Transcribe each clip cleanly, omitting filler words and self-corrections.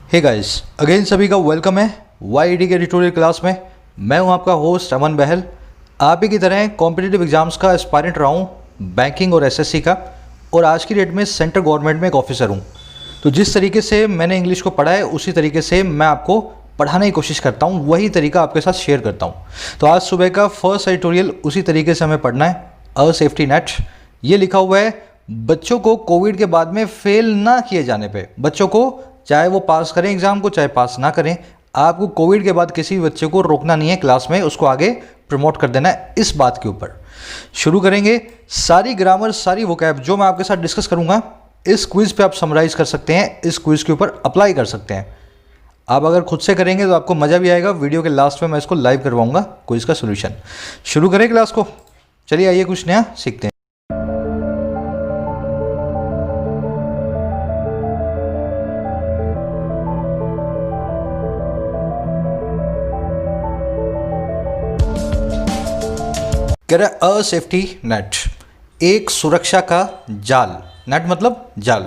Hey guys, again सभी का welcome है वाईडी के एडिटोरियल क्लास में। मैं हूं आपका होस्ट अमन बहल। आप ही की तरह कॉम्पिटिटिव एग्जाम्स का एस्पायरेंट रहा हूं, बैंकिंग और एसएससी का, और आज की डेट में सेंट्रल गवर्नमेंट में एक ऑफिसर हूं। तो जिस तरीके से मैंने इंग्लिश को पढ़ा है उसी तरीके से मैं आपको पढ़ाने की कोशिश करता हूँ, वही तरीका आपके साथ शेयर करता हूँ। तो आज सुबह का फर्स्ट एडिटोरियल उसी तरीके से हमें पढ़ना है, अ सेफ्टी नेट। ये लिखा हुआ है बच्चों को कोविड के बाद में फेल ना किए जाने पे, बच्चों को चाहे वो पास करें एग्जाम को चाहे पास ना करें, आपको कोविड के बाद किसी भी बच्चे को रोकना नहीं है क्लास में, उसको आगे प्रमोट कर देना है। इस बात के ऊपर शुरू करेंगे। सारी ग्रामर सारी वोकैब जो मैं आपके साथ डिस्कस करूंगा इस क्विज पे आप समराइज कर सकते हैं, इस क्विज के ऊपर अप्लाई कर सकते हैं। आप अगर खुद से करेंगे तो आपको मज़ा भी आएगा। वीडियो के लास्ट में मैं इसको लाइव करवाऊंगा क्विज का सोल्यूशन। शुरू करें क्लास को। चलिए आइए कुछ नया सीखते हैं। कह रहा है अ सेफ्टी नेट, एक सुरक्षा का जाल। नेट मतलब जाल।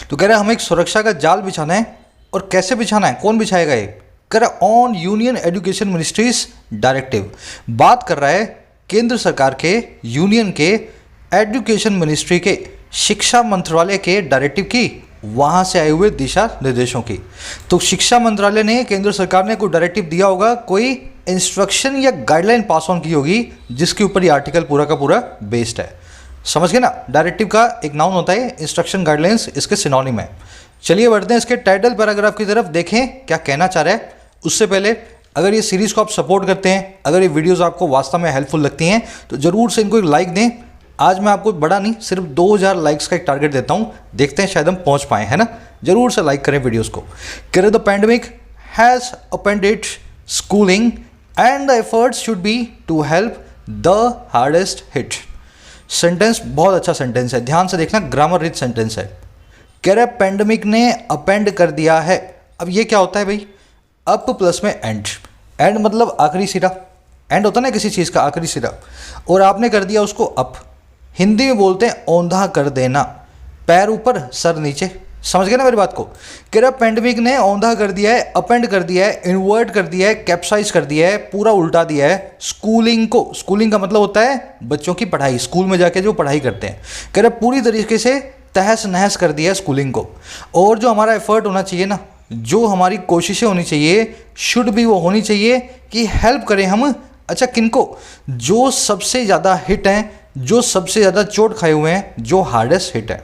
तो कह रहा है हमें एक सुरक्षा का जाल बिछाना है। और कैसे बिछाना है, कौन बिछाएगा ये? कह रहा है on union education ministry's directive. बात कर रहा है केंद्र सरकार के, यूनियन के एजुकेशन मिनिस्ट्री के, शिक्षा मंत्रालय के डायरेक्टिव की, वहाँ से आए हुए दिशा निर्देशों की। तो शिक्षा मंत्रालय ने, केंद्र सरकार ने कोई डायरेक्टिव दिया होगा, कोई इंस्ट्रक्शन या गाइडलाइन पास ऑन की होगी, जिसके ऊपर ये आर्टिकल पूरा का पूरा बेस्ड है। समझ गए ना? डायरेक्टिव का एक नाउन होता है, इंस्ट्रक्शन गाइडलाइंस इसके सिनोनिम है। चलिए बढ़ते हैं इसके टाइटल पैराग्राफ की तरफ, देखें क्या कहना चाह रहा है। उससे पहले अगर ये सीरीज़ को आप सपोर्ट करते हैं, अगर ये वीडियोज़ आपको वास्तव में हेल्पफुल लगती हैं, तो ज़रूर से इनको एक लाइक दें। आज मैं आपको बड़ा नहीं, सिर्फ 2000 लाइक्स का एक टारगेट देता हूँ, देखते हैं शायद हम पहुँच पाएँ, है ना? ज़रूर से लाइक करें वीडियोज़ को। कह रहे the pandemic has upended schooling and the efforts should be to help the hardest hit। Sentence बहुत अच्छा सेंटेंस है, ध्यान से देखना, ग्रामर रिच सेंटेंस है। कह रहे पेंडेमिक ने अपेंड कर दिया है। अब ये क्या होता है भाई? अप प्लस में एंड। एंड मतलब आखिरी सिरा, एंड होता है ना किसी चीज़ का आखिरी सिरा, और आपने कर दिया उसको अप। हिंदी में बोलते हैं औंधा कर देना, पैर ऊपर सर नीचे। समझ गए ना मेरी बात को? कह रहा पेंडेमिक ने औंधा कर दिया है, अपेंड कर दिया है, इन्वर्ट कर दिया है, कैप्साइज कर दिया है, पूरा उल्टा दिया है स्कूलिंग को। स्कूलिंग का मतलब होता है बच्चों की पढ़ाई, स्कूल में जाके जो पढ़ाई करते हैं। कह रहा पूरी तरीके से तहस नहस कर दिया है स्कूलिंग को। और जो हमारा एफर्ट होना चाहिए ना, जो हमारी कोशिशें होनी चाहिए, शुड भी वो होनी चाहिए कि हेल्प करें हम। अच्छा किनको? जो सबसे ज़्यादा हिट हैं, जो सबसे ज़्यादा चोट खाए हुए हैं, जो हार्डेस्ट हिट है।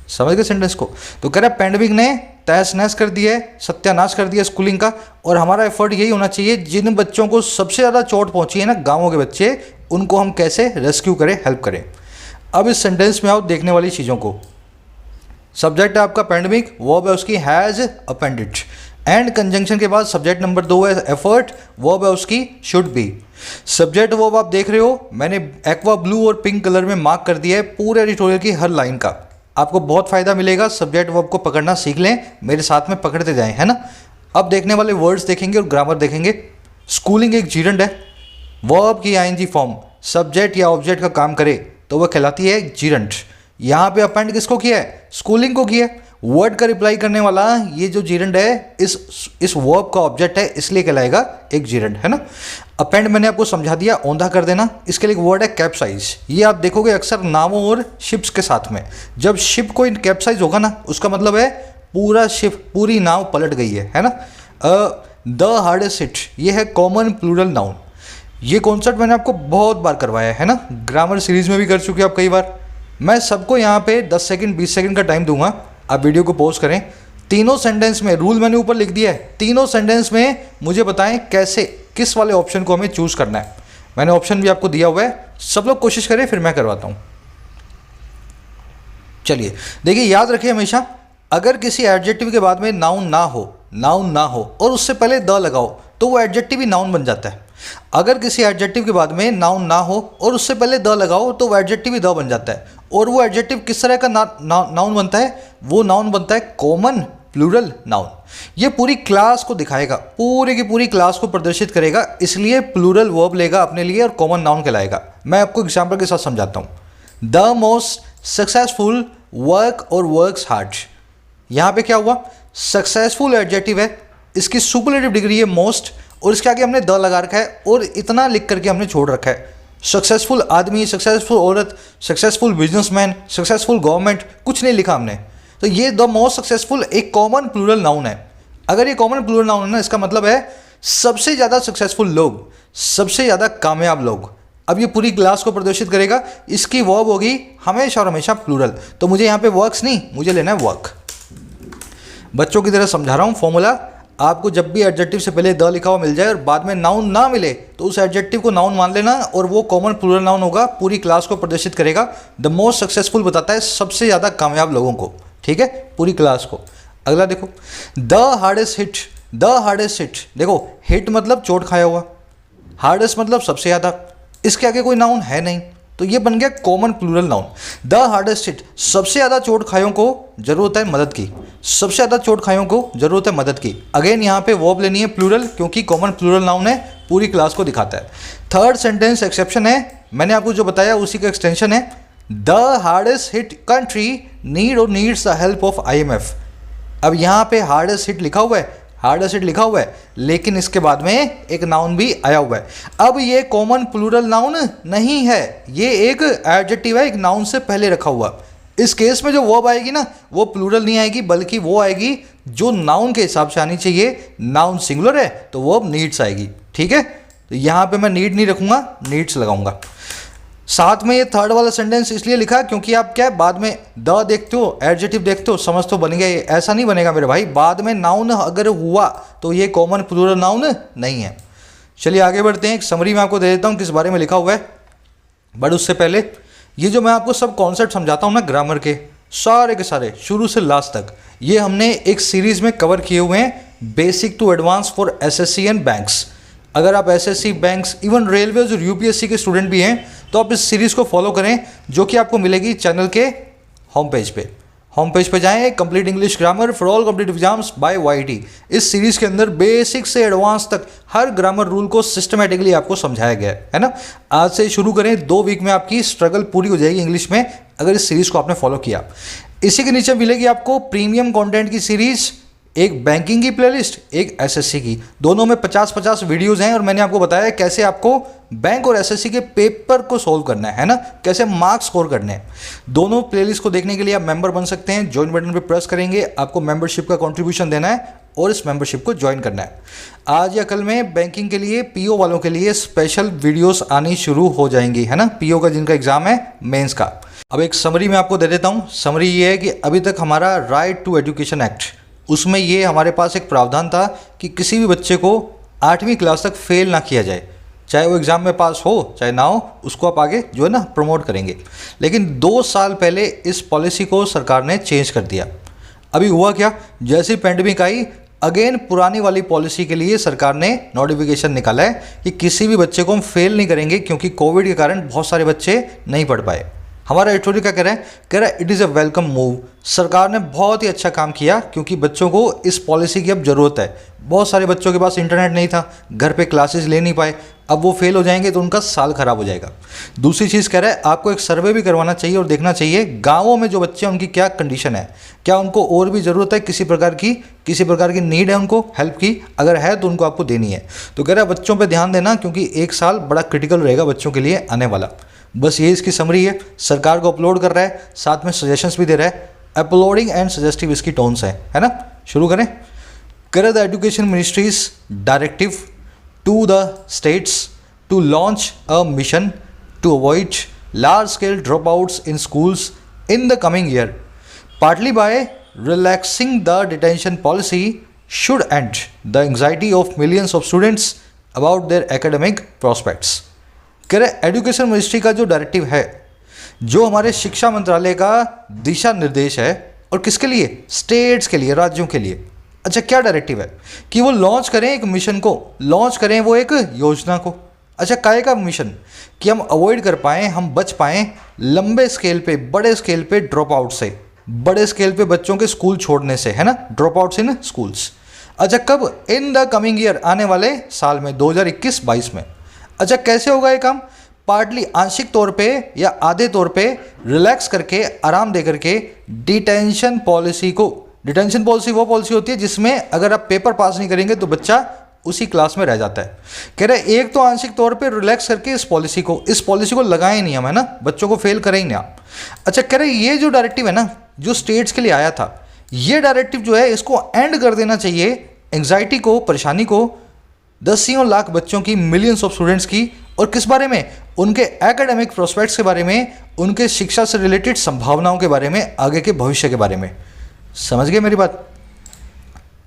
समझ गए सेंटेंस को? तो कह रहा है पेंडेमिक ने तहस नहस कर दिया है, सत्यानाश कर दिया स्कूलिंग का, और हमारा एफर्ट यही होना चाहिए जिन बच्चों को सबसे ज़्यादा चोट पहुंची है ना, गांवों के बच्चे, उनको हम कैसे रेस्क्यू करें, हेल्प करें। अब इस सेंटेंस में आओ देखने वाली चीज़ों को। सब्जेक्ट है आपका पेंडेमिक, वर्ब है उसकी हैज़ अपेंडेड, एंड कंजंक्शन के बाद सब्जेक्ट नंबर 2 है एफर्ट, वर्ब है उसकी शुड बी। सब्जेक्ट वर्ब आप देख रहे हो, मैंने एक्वा ब्लू और पिंक कलर में मार्क कर दिया है पूरे एडिटोरियल की हर लाइन का। आपको बहुत फायदा मिलेगा, सब्जेक्ट वर्ब को पकड़ना सीख लें, मेरे साथ में पकड़ते जाएं, है ना? अब देखने वाले वर्ड्स देखेंगे और ग्रामर देखेंगे। स्कूलिंग एक जीरंड है, वर्ब की आईएनजी फॉर्म सब्जेक्ट या ऑब्जेक्ट का काम करे तो वह कहलाती है जीरंड। यहाँ पे अपेंड किसको किया है? स्कूलिंग को किया है। वर्ड का रिप्लाई करने वाला ये जो जीरंड है, इस वर्ब का ऑब्जेक्ट है, इसलिए कहलाएगा एक जीरंड, है ना? अपेंड मैंने आपको समझा दिया, औंधा कर देना। इसके लिए एक वर्ड है कैप्साइज। ये आप देखोगे अक्सर नावों और शिप्स के साथ में, जब शिप को कैप्साइज होगा ना, उसका मतलब है पूरा शिप, पूरी नाव पलट गई है ना? द हार्डेस्ट हिट, ये है कॉमन प्लूरल नाउन। ये कॉन्सेप्ट मैंने आपको बहुत बार करवाया है ना, ग्रामर सीरीज में भी कर चुके आप कई बार। मैं सबको यहाँ पे 10 सेकंड 20 सेकंड का टाइम दूंगा, आप वीडियो को पॉज करें। तीनों सेंटेंस में, रूल मैंने ऊपर लिख दिया है, तीनों सेंटेंस में मुझे बताएं कैसे, किस वाले ऑप्शन को हमें चूज करना है। मैंने ऑप्शन भी आपको दिया हुआ है, सब लोग कोशिश करें, फिर मैं करवाता हूं। चलिए देखिए, याद रखिए हमेशा, अगर किसी एडजेक्टिव के बाद में नाउन ना हो और उससे पहले द लगाओ तो वो एडजेक्टिव ही नाउन बन जाता है। अगर किसी एडजेक्टिव के बाद में नाउन ना हो और उससे पहले द लगाओ तो वो एडजेक्टिव ही द बन जाता है। और वो एडजेक्टिव किस तरह का नाउन बनता है? वो नाउन बनता है कॉमन प्लूरल नाउन। ये पूरी क्लास को दिखाएगा, पूरी की पूरी क्लास को प्रदर्शित करेगा, इसलिए प्लूरल वर्ब लेगा अपने लिए और कॉमन नाउन कहलाएगा। मैं आपको एग्जाम्पल के साथ समझाता हूँ। द मोस्ट सक्सेसफुल वर्क और वर्क्स हार्ड। यहाँ पे क्या हुआ? सक्सेसफुल एडजेक्टिव है, इसकी सुपरलेटिव डिग्री है मोस्ट, और इसके आगे हमने द लगा रखा है और इतना लिख करके हमने छोड़ रखा है। सक्सेसफुल आदमी, सक्सेसफुल औरत, सक्सेसफुल बिजनेसमैन, सक्सेसफुल गवर्नमेंट, कुछ नहीं लिखा हमने। तो ये द मोस्ट सक्सेसफुल एक कॉमन प्लूरल नाउन है। अगर ये कॉमन प्लूरल नाउन है ना, इसका मतलब है सबसे ज़्यादा सक्सेसफुल लोग, सबसे ज़्यादा कामयाब लोग। अब ये पूरी क्लास को प्रदर्शित करेगा। इसकी वर्ब होगी हमेशा और हमेशा प्लूरल। तो मुझे यहाँ पे वर्क्स नहीं, मुझे लेना है वर्क। बच्चों की तरह समझा रहा हूँ फॉर्मूला। आपको जब भी एडजेक्टिव से पहले द लिखा हुआ मिल जाए और बाद में नाउन ना मिले तो उस एडजेक्टिव को नाउन मान लेना, और वो कॉमन प्लूरल नाउन होगा, पूरी क्लास को प्रदर्शित करेगा। द मोस्ट सक्सेसफुल बताता है सबसे ज़्यादा कामयाब लोगों को, ठीक है, पूरी क्लास को। अगला देखो, the hardest hit. The hardest hit, देखो हिट मतलब चोट खाया हुआ, हार्डेस्ट मतलब सबसे ज़्यादा। इसके आगे कोई नाउन है नहीं, तो ये बन गया common plural noun. The hardest hit, सबसे ज़्यादा चोट खायों को जरूरत है मदद की, सबसे ज़्यादा चोट खायों को जरूरत है मदद की। अगेन यहाँ पे वर्ब लेनी है प्लूरल, क्योंकि कॉमन प्लूरल नाउन है, पूरी क्लास को दिखाता है। थर्ड सेंटेंस एक्सेप्शन है, मैंने आपको जो बताया उसी का एक्सटेंशन है। The hardest hit country need or needs the help of IMF। अब यहाँ पे हार्डेस्ट हिट लिखा हुआ है, हार्डेस्ट हिट लिखा हुआ है, लेकिन इसके बाद में एक नाउन भी आया हुआ है। अब ये कॉमन प्लूरल नाउन नहीं है, ये एक एडजेक्टिव है, एक नाउन से पहले रखा हुआ। इस केस में जो वर्ब आएगी ना, वो प्लूरल नहीं आएगी, बल्कि वो आएगी जो नाउन के हिसाब से आनी चाहिए। नाउन सिंगुलर है तो वर्ब नीड्स आएगी, ठीक है। तो यहाँ पे मैं नीड नहीं रखूँगा, नीड्स लगाऊंगा। साथ में ये थर्ड वाला सेंटेंस इसलिए लिखा क्योंकि आप क्या है, बाद में द देखते हो, एडजेक्टिव देखते हो, समझ तो बन गया। ये ऐसा नहीं बनेगा मेरे भाई, बाद में नाउन अगर हुआ तो ये कॉमन प्लूरल नाउन नहीं है। चलिए आगे बढ़ते हैं। एक समरी मैं आपको दे देता हूँ किस बारे में लिखा हुआ है। बट उससे पहले ये जो मैं आपको सब कॉन्सेप्ट समझाता हूँ ना ग्रामर के, सारे के सारे शुरू से लास्ट तक, ये हमने एक सीरीज में कवर किए हुए हैं, basic to advance for SSC and banks. अगर आप SSC, बैंक्स, इवन रेलवेज और UPSC के स्टूडेंट भी हैं तो आप इस सीरीज़ को फॉलो करें, जो कि आपको मिलेगी चैनल के होम पेज पे। होम पेज पे जाएं, complete English grammar for all competitive exams by YT। इस सीरीज़ के अंदर बेसिक से एडवांस तक हर ग्रामर रूल को सिस्टमेटिकली आपको समझाया गया है ना। आज से शुरू करें, 2 वीक में आपकी स्ट्रगल पूरी हो जाएगी इंग्लिश में, अगर इस सीरीज़ को आपने फॉलो किया। इसी के नीचे मिलेगी आपको प्रीमियम कॉन्टेंट की सीरीज़, एक बैंकिंग की प्लेलिस्ट, एक SSC की। दोनों में 50-50 वीडियोस हैं, और मैंने आपको बताया कैसे आपको बैंक और SSC के पेपर को सोल्व करना है ना, कैसे मार्क्स स्कोर करने हैं। दोनों प्लेलिस्ट को देखने के लिए आप मेंबर बन सकते हैं। ज्वाइन बटन पे प्रेस करेंगे, आपको मेंबरशिप का कंट्रीब्यूशन देना है और इस मेंबरशिप को ज्वाइन करना है। आज या कल में बैंकिंग के लिए, PO वालों के लिए स्पेशल वीडियोस आनी शुरू हो जाएंगी, है ना, PO का जिनका एग्जाम है मेंस का। अब एक समरी मैं आपको दे देता हूँ। समरी ये है कि अभी तक हमारा राइट टू एजुकेशन एक्ट, उसमें ये हमारे पास एक प्रावधान था कि किसी भी बच्चे को 8वीं क्लास तक फेल ना किया जाए, चाहे वो एग्ज़ाम में पास हो चाहे ना हो, उसको आप आगे जो है ना प्रमोट करेंगे। लेकिन 2 साल पहले इस पॉलिसी को सरकार ने चेंज कर दिया। अभी हुआ क्या, जैसी पेंडेमिक आई, अगेन पुरानी वाली पॉलिसी के लिए सरकार ने नोटिफिकेशन निकाला है कि किसी भी बच्चे को हम फेल नहीं करेंगे, क्योंकि कोविड के कारण बहुत सारे बच्चे नहीं पढ़ पाए। हमारा एडिटोरियल क्या कह रहा है it is a welcome move. सरकार ने बहुत ही अच्छा काम किया, क्योंकि बच्चों को इस पॉलिसी की अब ज़रूरत है। बहुत सारे बच्चों के पास इंटरनेट नहीं था, घर पे क्लासेस ले नहीं पाए, अब वो फेल हो जाएंगे तो उनका साल ख़राब हो जाएगा। दूसरी चीज़ कह रहा है आपको एक सर्वे भी करवाना चाहिए और देखना चाहिए गाँवों में जो बच्चे हैं उनकी क्या कंडीशन है, क्या उनको और भी ज़रूरत है, किसी प्रकार की नीड है उनको हेल्प की, अगर है तो उनको आपको देनी है। तो कह रहा है बच्चों पर ध्यान देना, क्योंकि 1 साल बड़ा क्रिटिकल रहेगा बच्चों के लिए आने वाला। बस ये इसकी समरी है। सरकार को अपलोड कर रहा है, साथ में सजेशंस भी दे रहा है। अपलोडिंग एंड सजेस्टिव इसकी टोन्स है ना। शुरू करें। कर the education ministry's directive to the states to launch a mission to avoid large scale dropouts in schools in the coming year, partly by relaxing the detention policy should end the anxiety of millions of students about their academic prospects. कह रहे education ministry का जो directive है, जो हमारे शिक्षा मंत्रालय का दिशा निर्देश है, और किसके लिए, स्टेट्स के लिए, राज्यों के लिए। अच्छा क्या डायरेक्टिव है कि वो लॉन्च करें एक मिशन को, लॉन्च करें वो एक योजना को। अच्छा काय का मिशन, कि हम अवॉइड कर पाएँ, हम बच पाएँ लंबे स्केल पे, बड़े स्केल पे ड्रॉप आउट से, बड़े स्केल पे बच्चों के स्कूल छोड़ने से, है ना, ड्रॉप आउट्स इन स्कूल्स। अच्छा कब, इन द कमिंग ईयर, आने वाले साल में 2021-22 में। अच्छा कैसे होगा ये काम, पार्टली आंशिक तौर पे या आधे तौर पे रिलैक्स करके, आराम दे करके डिटेंशन पॉलिसी को, डिटेंशन पॉलिसी वो पॉलिसी होती है जिसमें अगर आप पेपर पास नहीं करेंगे तो बच्चा उसी क्लास में रह जाता है। कह रहे एक तो आंशिक तौर पे रिलैक्स करके इस पॉलिसी को लगाएं नहीं हम, है ना, बच्चों को फेल करें ही नहीं आप। अच्छा, कह रहे ये जो डायरेक्टिव है ना, जो स्टेट्स के लिए आया था, ये डायरेक्टिव जो है इसको एंड कर देना चाहिए एंग्जाइटी को, परेशानी को, दसियों लाख बच्चों की, मिलियंस ऑफ स्टूडेंट्स की। और किस बारे में? उनके एकेडमिक प्रोस्पेक्ट्स के बारे में, उनके शिक्षा से रिलेटेड संभावनाओं के बारे में, आगे के भविष्य के बारे में। समझ गए मेरी बात?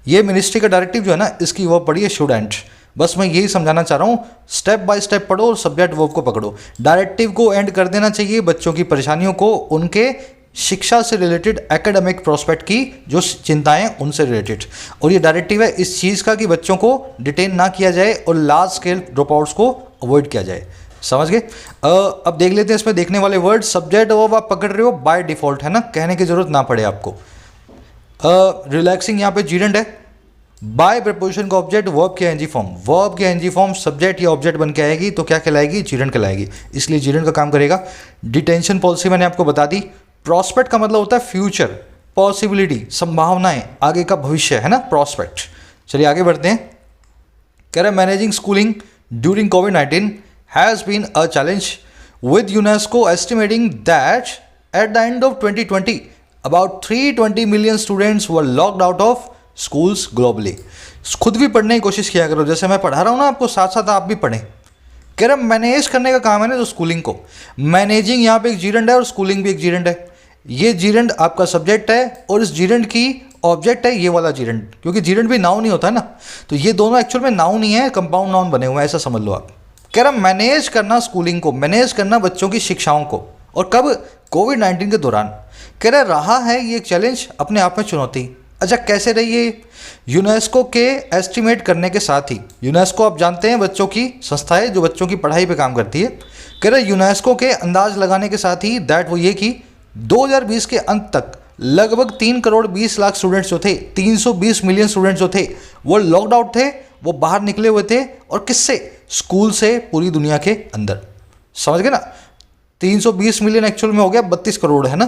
ये मिनिस्ट्री का डायरेक्टिव जो है ना, इसकी वो पढ़िए स्टूडेंट। बस मैं यही समझाना चाह रहा हूँ, स्टेप बाय स्टेप पढ़ो और सब्जेक्ट वर्ब को पकड़ो। डायरेक्टिव को एंड कर देना चाहिए बच्चों की परेशानियों को, उनके शिक्षा से रिलेटेड एकेडमिक प्रोस्पेक्ट की जो चिंताएं उनसे रिलेटेड। और ये डायरेक्टिव है इस चीज़ का कि बच्चों को डिटेन ना किया जाए और लार्ज स्केल ड्रॉप आउट्स को अवॉइड किया जाए। समझ गए? अब देख लेते हैं इसमें देखने वाले वर्ड। सब्जेक्ट वर्ब आप पकड़ रहे हो बाय डिफॉल्ट, है ना, कहने की जरूरत ना पड़े आपको। रिलैक्सिंग यहाँ पे जीरेंड है। बाय प्रपोजिशन का ऑब्जेक्ट वर्ब के एनजी फॉर्म, वर्ब के एनजी फॉर्म सब्जेक्ट या ऑब्जेक्ट बन के आएगी तो क्या कहलाएगी? जीरेंड कहलाएगी, इसलिए जीरेंड का काम करेगा। डिटेंशन पॉलिसी मैंने आपको बता दी। प्रॉस्पेक्ट का मतलब होता है फ्यूचर, पॉसिबिलिटी, संभावनाएं, आगे का भविष्य, है ना, प्रॉस्पेक्ट। चलिए आगे बढ़ते हैं। कह रहे मैनेजिंग स्कूलिंग ड्यूरिंग कोविड-19 has been a challenge with UNESCO estimating that at the end of 2020 about 320 million students were locked out of schools globally. खुद भी पढ़ने की कोशिश किया करो, जैसे मैं पढ़ा रहा हूँ ना आपको, साथ साथ आप भी पढ़ें। कह रहे मैनेज करने का काम है ना जो स्कूलिंग को, मैनेजिंग यहाँ पे एक जीरेंड है और स्कूलिंग भी एक जीरेंड है। ये जीरेंड आपका सब्जेक्ट है और इस जीरेंड की ऑब्जेक्ट है ये वाला जीरेंड, क्योंकि जीरेंड भी नाउन ही होता है ना, तो ये दोनों एक्चुअल में नाउन ही है, कंपाउंड नाउन बने हुए हैं, ऐसा समझ लो आप। कह रहा मैनेज करना स्कूलिंग को, मैनेज करना बच्चों की शिक्षाओं को, और कब? कोविड-19 के दौरान। कह रहा है ये एक चैलेंज, अपने आप में चुनौती। अच्छा, कैसे रही है? यूनेस्को के एस्टिमेट करने के साथ ही, यूनेस्को आप जानते हैं बच्चों की संस्था है जो बच्चों की पढ़ाई पे काम करती है। कह रहे यूनेस्को के अंदाज लगाने के साथ ही दैट वो ये कि 2020 के अंत तक लगभग 3 करोड़ 20 लाख स्टूडेंट्स जो थे, 320 मिलियन स्टूडेंट्स जो थे, वो लॉकड आउट थे, वो बाहर निकले हुए थे। और किससे? स्कूल से, पूरी दुनिया के अंदर। समझ गए ना? 320 मिलियन एक्चुअल में हो गया 32 करोड़, है ना।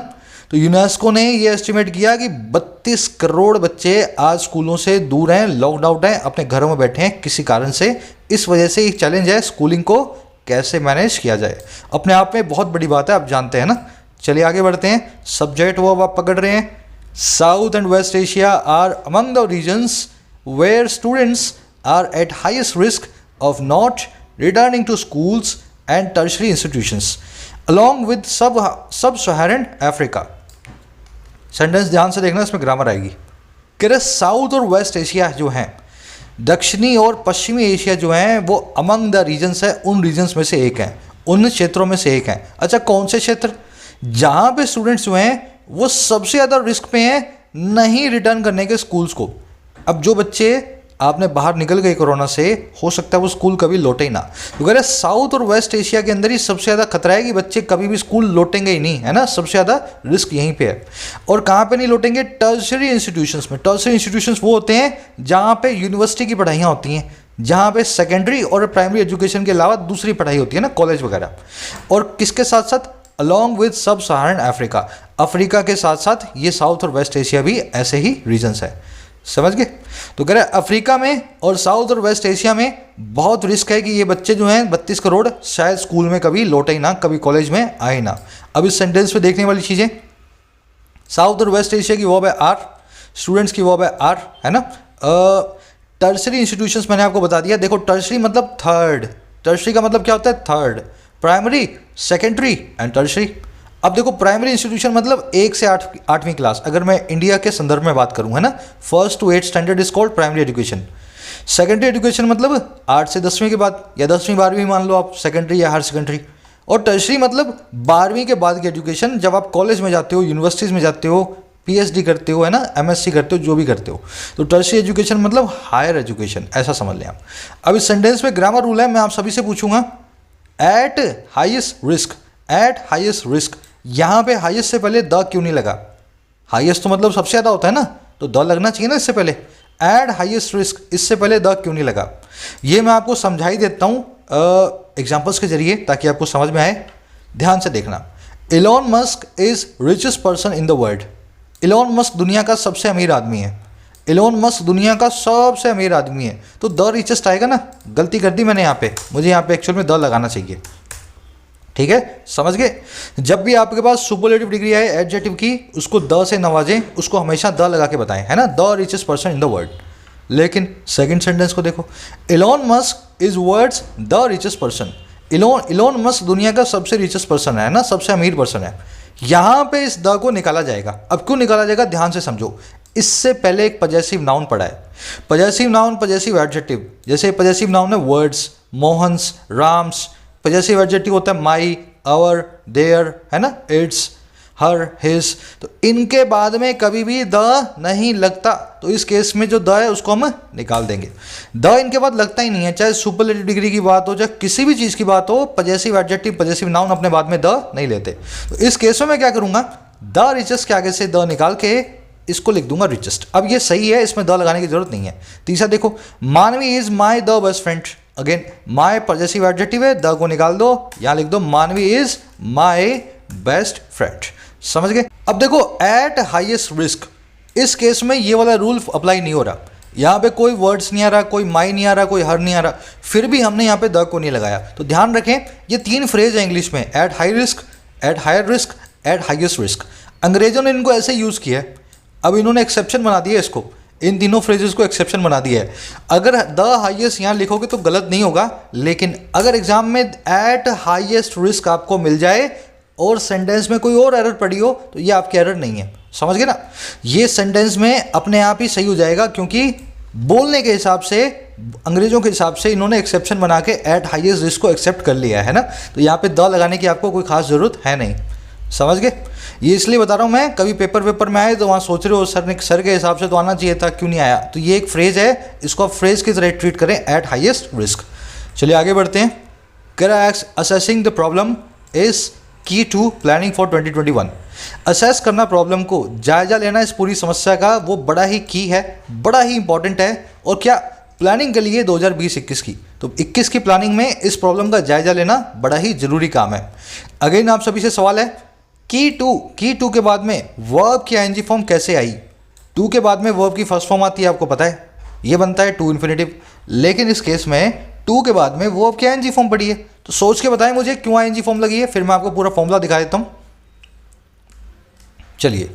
तो यूनेस्को ने ये एस्टिमेट किया कि 32 करोड़ बच्चे आज स्कूलों से दूर हैं, लॉकड आउट हैं, अपने घरों में बैठे हैं किसी कारण से। इस वजह से एक चैलेंज है स्कूलिंग को कैसे मैनेज किया जाए। अपने आप में बहुत बड़ी बात है, आप जानते हैं ना। चलिए आगे बढ़ते हैं। सब्जेक्ट वो आप पकड़ रहे हैं। South and West Asia are among the regions where students are at highest risk of not returning to schools and tertiary institutions along with sub Saharan Africa. Sentence ध्यान से देखना, इसमें ग्रामर आएगी। कह रहे साउथ और वेस्ट एशिया जो हैं, दक्षिणी और पश्चिमी एशिया जो हैं, वो अमंग द रीजन्स है, उन रीजन्स में से एक है, उन क्षेत्रों में से एक है। अच्छा, कौन से क्षेत्र? जहाँ पे स्टूडेंट्स जो हैं वो सबसे ज़्यादा रिस्क पे हैं नहीं रिटर्न करने के स्कूल्स को। अब जो बच्चे आपने बाहर निकल गए कोरोना से, हो सकता है वो स्कूल कभी लौटे ही ना। तो कह रहे साउथ और वेस्ट एशिया के अंदर ही सबसे ज़्यादा खतरा है कि बच्चे कभी भी स्कूल लौटेंगे ही नहीं, है ना। सबसे ज़्यादा रिस्क यहीं पे है। और कहाँ पे नहीं लौटेंगे? टर्शरी इंस्टीट्यूशंस में। टर्शरी इंस्टीट्यूशंस वो होते हैं जहाँ पे यूनिवर्सिटी की पढ़ाइयाँ होती हैं, जहाँ पे सेकेंडरी और प्राइमरी एजुकेशन के अलावा दूसरी पढ़ाई होती है ना, कॉलेज वगैरह। और किसके साथ साथ? Along with sub Saharan Africa, Africa के साथ साथ ये साउथ और वेस्ट एशिया भी ऐसे ही रीजन्स है। समझ गए? तो कह रहे अफ्रीका में और साउथ और वेस्ट एशिया में बहुत रिस्क है कि ये बच्चे जो हैं 32 करोड़ शायद स्कूल में कभी लौटे ही ना, कभी कॉलेज में आए ना। अब इस सेंटेंस में देखने वाली चीज़ें, साउथ और वेस्ट एशिया की वर्ब है आर, स्टूडेंट्स की वर्ब है आर, है ना। टर्शरी इंस्टीट्यूशंस मैंने आपको बता दिया। देखो टर्शरी मतलब थर्ड, टर्शरी का मतलब क्या होता है? Third. Primary, secondary and tertiary. अब देखो प्राइमरी इंस्टीट्यूशन मतलब 1 से 8वीं क्लास, अगर मैं इंडिया के संदर्भ में बात करूं, है ना, 1st to 8th standard is called primary education. Secondary education मतलब 8 से 10वीं के बाद, या 10वीं 12वीं मान लो आप, सेकेंडरी या हायर सेकेंडरी। और टर्शरी मतलब 12वीं के बाद की एजुकेशन, जब आप कॉलेज में जाते हो, यूनिवर्सिटीज़ में जाते हो, PhD करते हो, है ना, MSc करते हो, जो भी करते हो। तो टर्शरी एजुकेशन मतलब हायर एजुकेशन, ऐसा समझ लें आप। अब इस सेंटेंस में ग्रामर रूल है, मैं आप सभी से पूछूंगा। Eight highest risk, at highest risk, यहाँ पे हाईएस्ट से पहले द क्यों नहीं लगा? हाईएस्ट तो मतलब सबसे ज़्यादा होता है ना, तो द लगना चाहिए ना इससे पहले। एट हाईएस्ट रिस्क, इससे पहले द क्यों नहीं लगा? ये मैं आपको समझा ही देता हूँ एग्जाम्पल्स के जरिए, ताकि आपको समझ में आए। ध्यान से देखना। Elon Musk is richest person in the world. Elon Musk दुनिया का सबसे अमीर आदमी है। इलोन मस्क दुनिया का सबसे अमीर आदमी है, तो द रिचेस्ट आएगा ना। गलती कर दी मैंने यहाँ पे, मुझे यहाँ पे एक्चुअल में द लगाना चाहिए। ठीक है, समझ गए। जब भी आपके पास सुपरलेटिव डिग्री आए एडजेक्टिव की, उसको द से नवाजें, उसको हमेशा द लगा के बताएं, है ना, the richest person in the world. लेकिन सेकंड सेंटेंस को देखो, Elon Musk is world's the richest person. Elon Musk दुनिया का सबसे रिचेस्ट पर्सन है ना, सबसे अमीर पर्सन है। यहाँ पे इस द को निकाला जाएगा। अब क्यों निकाला जाएगा, ध्यान से समझो। इससे पहले एक पजेसिव नाउन पढ़ा है। Possessive noun, possessive adjective. जैसे पजेसिव नाउन है words, Mohan's, Ram's. Possessive adjective होता है माई, आवर, देयर, है ना, इट्स, हर, हिज। तो इनके बाद में कभी भी द नहीं लगता, तो इस केस में जो द है उसको हम निकाल देंगे। द इनके बाद लगता ही नहीं है, चाहे सुपरलेटिव डिग्री की बात हो, चाहे किसी भी चीज़ की बात हो। पजेसिव एडजेक्टिव, पजेसिव नाउन अपने बाद में द नहीं लेते। तो इस केस में मैं क्या करूँगा, द रिचेस्ट के आगे से द निकाल के इसको लिख दूंगा रिचेस्ट। अब ये सही है, इसमें द लगाने की जरूरत नहीं है। तीसरा देखो, मानवी is my the best friend. Again my possessive adjective है, द को निकाल दो, यहाँ लिख दो मानवी इज माई बेस्ट फ्रेंड। समझ गए। अब देखो, एट हाईएस्ट रिस्क, इस केस में ये वाला रूल अप्लाई नहीं हो रहा। यहाँ पे कोई वर्ड्स नहीं आ रहा, कोई माई नहीं आ रहा, कोई हर नहीं आ रहा, फिर भी हमने यहाँ पे द को नहीं लगाया। तो ध्यान रखें, ये तीन फ्रेज है इंग्लिश में, at high risk, at higher risk, at highest risk. अंग्रेजों ने इनको ऐसे यूज़ किया है, अब इन्होंने एक्सेप्शन बना दिया इसको, इन तीनों फ्रेजेस को एक्सेप्शन बना दिया है। अगर द हाईएस्ट यहाँ लिखोगे तो गलत नहीं होगा, लेकिन अगर एग्जाम में एट हाईएस्ट रिस्क आपको मिल जाए और सेंटेंस में कोई और एरर पड़ी हो, तो ये आपकी एरर नहीं है। समझ गए ना, ये सेंटेंस में अपने आप ही सही हो जाएगा, क्योंकि बोलने के हिसाब से, अंग्रेजों के हिसाब से इन्होंने एक्सेप्शन बना के एट हाईएस्ट रिस्क को एक्सेप्ट कर लिया है ना। तो यहाँ पे द लगाने की आपको कोई खास ज़रूरत है नहीं। समझ गए। ये इसलिए बता रहा हूँ मैं, कभी पेपर में आए तो वहाँ सोच रहे हो सर के हिसाब से तो आना चाहिए था, क्यों नहीं आया। तो ये एक फ्रेज है, इसको आप फ्रेज की तरह ट्रीट करें, एट हाईएस्ट रिस्क। चलिए आगे बढ़ते हैं। Correct assessing the problem is की टू प्लानिंग फॉर 2021। असेस करना, प्रॉब्लम को जायजा लेना इस पूरी समस्या का, वो बड़ा ही की है, बड़ा ही इंपॉर्टेंट है। और क्या प्लानिंग के लिए 2020-21 की, तो 21 की प्लानिंग में इस प्रॉब्लम का जायजा लेना बड़ा ही जरूरी काम है। अगेन आप सभी से सवाल है, की टू के बाद में वर्ब की आईएनजी फॉर्म कैसे आई। टू के बाद में वर्ब की फर्स्ट फॉर्म आती है, आपको पता है, ये बनता है टू इन्फिनेटिव। लेकिन इस केस में टू के बाद में वर्ब की आईएनजी फॉर्म पड़ी है, तो सोच के बताएं मुझे क्यों आईएनजी फॉर्म लगी है, फिर मैं आपको पूरा फॉर्मूला दिखा देता हूँ। चलिए,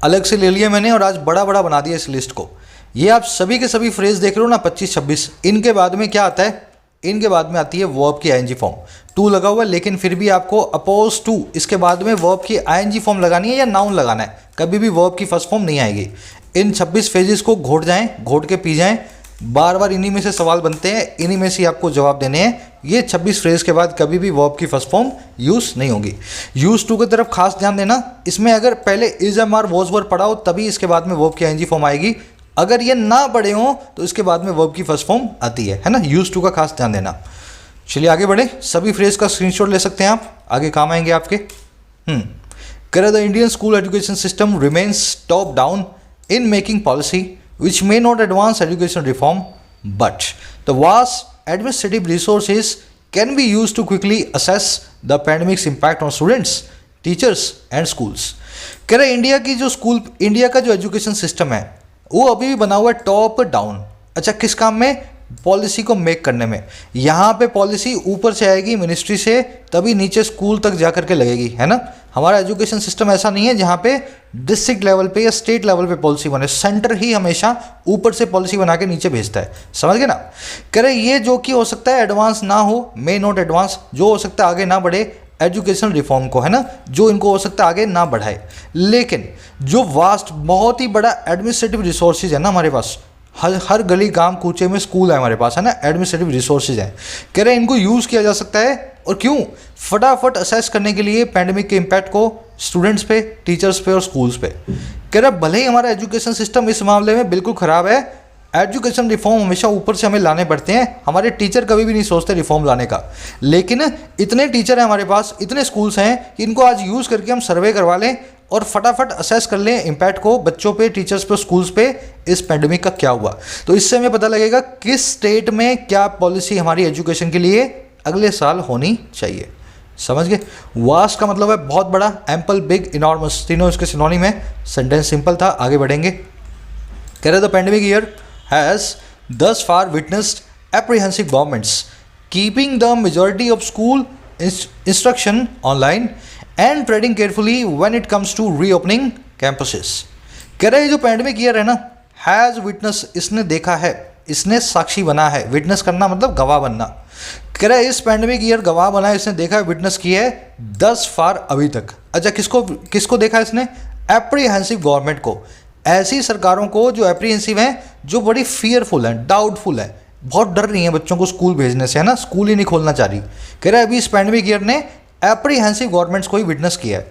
अलग से ले लिया मैंने और आज बड़ा बना दिया इस लिस्ट को। ये आप सभी के सभी फ्रेज देख रहे हो ना, 25-26, इनके बाद में क्या आता है, इनके बाद में आती है वर्ब की आईएनजी फॉर्म। टू लगा हुआ है, लेकिन फिर भी आपको अपोज टू इसके बाद में वर्ब की आईएनजी फॉर्म लगानी है या नाउन लगाना है, कभी भी वर्ब की फर्स्ट फॉर्म नहीं आएगी। इन 26 फ्रेजेस को घोट के पी जाएं, बार बार इन्हीं में से सवाल बनते हैं, इन्हीं में से आपको जवाब देने हैं। ये 26 फ्रेज के बाद कभी भी वर्ब की फर्स्ट फॉर्म यूज़ नहीं होगी। यूज टू की तरफ खास ध्यान देना, इसमें अगर पहले is am are was were पढ़ा हो तभी इसके बाद में वर्ब की आईएनजी फॉर्म आएगी। अगर ये ना पढ़े हो तो इसके बाद में वर्ब की फर्स्ट फॉर्म आती है ना। यूज टू का खास ध्यान देना। चलिए आगे बढ़े, सभी फ्रेज का स्क्रीनशॉट ले सकते हैं आप, आगे काम आएंगे आपके। करें the Indian school education system remains top down in making policy which may not advance education reform, but the vast administrative resources can be used to quickly assess the pandemic's impact on students, teachers and schools. कह रहे India का जो education system है वो अभी भी बना हुआ है टॉप डाउन। अच्छा, किस काम में, पॉलिसी को मेक करने में। यहाँ पे पॉलिसी ऊपर से आएगी मिनिस्ट्री से, तभी नीचे स्कूल तक जा करके लगेगी, है ना। हमारा एजुकेशन सिस्टम ऐसा नहीं है जहाँ पे डिस्ट्रिक्ट लेवल पे या स्टेट लेवल पे पॉलिसी बने, सेंटर ही हमेशा ऊपर से पॉलिसी बना के नीचे भेजता है। समझ गए ना। कह रहे ये जो कि हो सकता है एडवांस ना हो, मे नॉट एडवांस, जो हो सकता है आगे ना बढ़े एजुकेशन रिफॉर्म को, है ना, जो इनको हो सकता है आगे ना बढ़ाए। लेकिन जो वास्ट बहुत ही बड़ा एडमिनिस्ट्रेटिव रिसोर्सेज है ना हमारे पास, हर गली गांव कूचे में स्कूल है हमारे पास, है ना, एडमिनिस्ट्रेटिव रिसोर्सेज हैं। कह रहे हैं इनको यूज़ किया जा सकता है, और क्यों, फटाफट असेस करने के लिए पैंडेमिक के इम्पैक्ट को स्टूडेंट्स पे, टीचर्स पे और स्कूल्स पे। कह रहे भले ही हमारा एजुकेशन सिस्टम इस मामले में बिल्कुल ख़राब है, एजुकेशन रिफॉर्म हमेशा ऊपर से हमें लाने पड़ते हैं, हमारे टीचर कभी भी नहीं सोचते रिफॉर्म लाने का। लेकिन इतने टीचर हैं हमारे पास, इतने स्कूल्स हैं कि इनको आज यूज़ करके हम सर्वे करवा लें और फटाफट असेस कर लें इम्पैक्ट को बच्चों पे, टीचर्स पे, स्कूल्स पे इस पैंडेमिक का क्या हुआ। तो इससे हमें पता लगेगा किस स्टेट में क्या पॉलिसी हमारी एजुकेशन के लिए अगले साल होनी चाहिए। समझ गए। वास्ट का मतलब है बहुत बड़ा, एम्पल, बिग, इनॉर्मस, तीनों इसके सिनोनिम है। सेंटेंस सिंपल था, आगे बढ़ेंगे। कह रहे the pandemic year has thus far witnessed apprehensive governments keeping the majority of school instruction online and treading carefully when it comes to reopening campuses। कह रहे जो पैंडमिक ईयर है ना, हैज़ विटनेस, इसने देखा है, इसने साक्षी बना है। विटनेस करना मतलब गवाह बनना। कह रहे इस पैंडमिक ईयर गवाह बना है, इसने देखा है, विटनेस की है 10 फार अभी तक। अच्छा, किसको किसको देखा इसने? एप्रीहेंसिव गवर्नमेंट को, ऐसी सरकारों को जो एप्रीहेंसिव हैं, जो बड़ी फियरफुल हैं, डाउटफुल है, बहुत डर रही हैं बच्चों को स्कूल भेजने से, है ना, स्कूल ही नहीं खोलना चाह रही। कह रहा है अभी इस पैंडमिक ईयर ने एप्रीहेंसिव गवर्नमेंट्स को ही विटनेस किया है।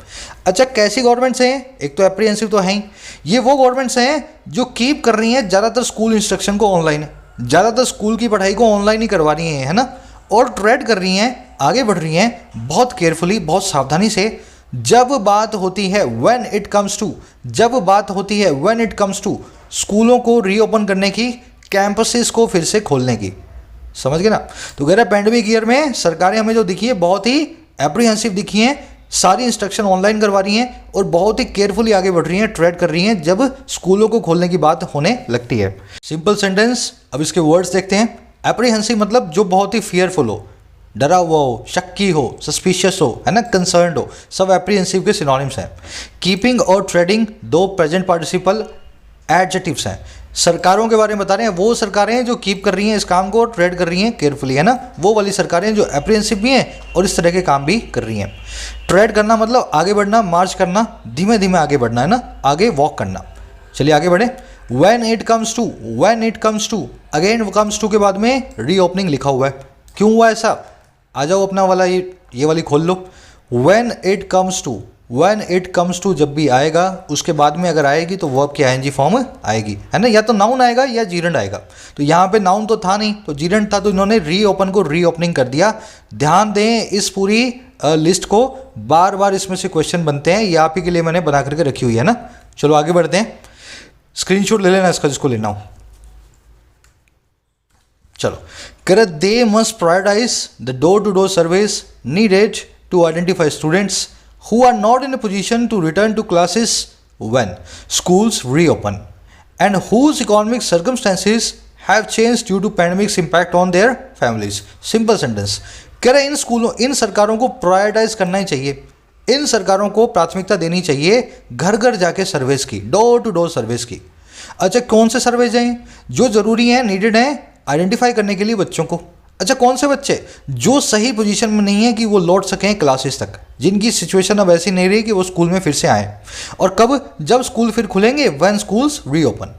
अच्छा, कैसी गवर्नमेंट्स हैं? एक तो एप्रीहेंसिव तो है ही, ये वो गवर्नमेंट्स हैं जो कीप कर रही हैं ज़्यादातर स्कूल इंस्ट्रक्शन को ऑनलाइन, ज़्यादातर स्कूल की पढ़ाई को ऑनलाइन ही करवा रही हैं, है ना, और ट्रेड कर रही हैं, आगे बढ़ रही हैं बहुत केयरफुली, बहुत सावधानी से। जब बात होती है व्हेन इट कम्स टू, जब बात होती है व्हेन इट कम्स टू स्कूलों को रीओपन करने की, कैंपसेस को फिर से खोलने की, समझ गए ना। तो कह रहा है पैंडेमिक ईयर में सरकारें हमें जो दिखी है बहुत ही एप्रीहेंसिव दिखी हैं, सारी इंस्ट्रक्शन ऑनलाइन करवा रही हैं और बहुत ही केयरफुली आगे बढ़ रही हैं, ट्रेड कर रही हैं जब स्कूलों को खोलने की बात होने लगती है। सिंपल सेंटेंस, अब इसके वर्ड्स देखते हैं। एप्रीहेंसिव मतलब जो बहुत ही फियरफुल हो, डरा हुआ हो, शक्की हो, सस्पिशियस हो, है ना, कंसर्न्ड हो, सब एप्रीहेंसिव के सिनोनिम्स हैं। कीपिंग और ट्रेडिंग दो प्रेजेंट पार्टिसिपल एडजेक्टिव्स हैं। सरकारों के बारे में बता रहे हैं, वो सरकारें जो कीप कर रही हैं इस काम को, ट्रेड कर रही हैं केयरफुली, है ना, वो वाली सरकारें जो एप्रीहेंसिव भी हैं और इस तरह के काम भी कर रही हैं। ट्रेड करना मतलब आगे बढ़ना, मार्च करना, धीमे धीमे आगे बढ़ना, है ना, आगे वॉक करना। चलिए आगे बढ़े। When it comes to, when it comes to, again comes to के बाद में रीओपनिंग लिखा हुआ है। क्यों हुआ ऐसा? आ जाओ अपना वाला ये वाली खोल लो। When it comes to, when it comes to जब भी आएगा, उसके बाद में अगर आएगी तो वर्ब की आईएनजी फॉर्म आएगी, है ना, या तो नाउन आएगा या जीरंड आएगा। तो यहाँ पे नाउन तो था नहीं, तो जीरंड था, तो इन्होंने रीओपन को रीओपनिंग कर दिया। ध्यान दें इस पूरी लिस्ट को, बार बार इसमें से क्वेश्चन बनते हैं, ये आप ही के लिए मैंने बना करके रखी हुई है ना। चलो आगे बढ़ते हैं, स्क्रीनशॉट ले लेना इसका जिसको लेना हो। चलो, कह रहे they must prioritise the door to door service needed to identify students who are not in a position to return to classes when schools reopen and whose economic circumstances have changed due to pandemic's impact on their families। Simple sentence, कह रहे इन स्कूलों, इन सरकारों को prioritise करना ही चाहिए, इन सरकारों को प्राथमिकता देनी चाहिए घर घर जाके सर्विस की, डोर टू डोर सर्विस की। अच्छा, कौन से सर्विस हैं जो ज़रूरी हैं, नीडेड हैं आइडेंटिफाई करने के लिए बच्चों को? अच्छा, कौन से बच्चे? जो सही पोजीशन में नहीं है कि वो लौट सकें क्लासेस तक, जिनकी सिचुएशन अब ऐसी नहीं रही कि वो स्कूल में फिर से आए। और कब? जब स्कूल फिर खुलेंगे, व्हेन स्कूल्स रीओपन।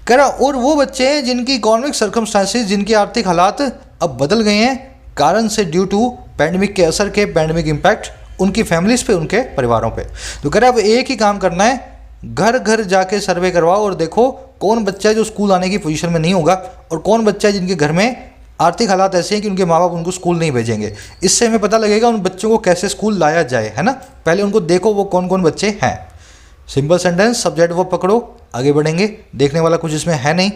कह रहा और वो बच्चे हैं जिनकी इकोनॉमिक सर्कमस्टांसेस, जिनके आर्थिक हालात अब बदल गए हैं कारण से, ड्यू टू पैंडमिक के असर के, पैंडमिक इम्पैक्ट उनकी फैमिलीज़ पे, उनके परिवारों पे। तो कह रहा अब एक ही काम करना है, घर घर जाके सर्वे करवाओ और देखो कौन बच्चा है जो स्कूल आने की पोजीशन में नहीं होगा और कौन बच्चा है जिनके घर में आर्थिक हालात ऐसे हैं कि उनके माँ बाप उनको स्कूल नहीं भेजेंगे। इससे हमें पता लगेगा उन बच्चों को कैसे स्कूल लाया जाए, है ना। पहले उनको देखो वो कौन कौन बच्चे हैं। सिंपल सेंटेंस, सब्जेक्ट वो पकड़ो, आगे बढ़ेंगे। देखने वाला कुछ इसमें है नहीं।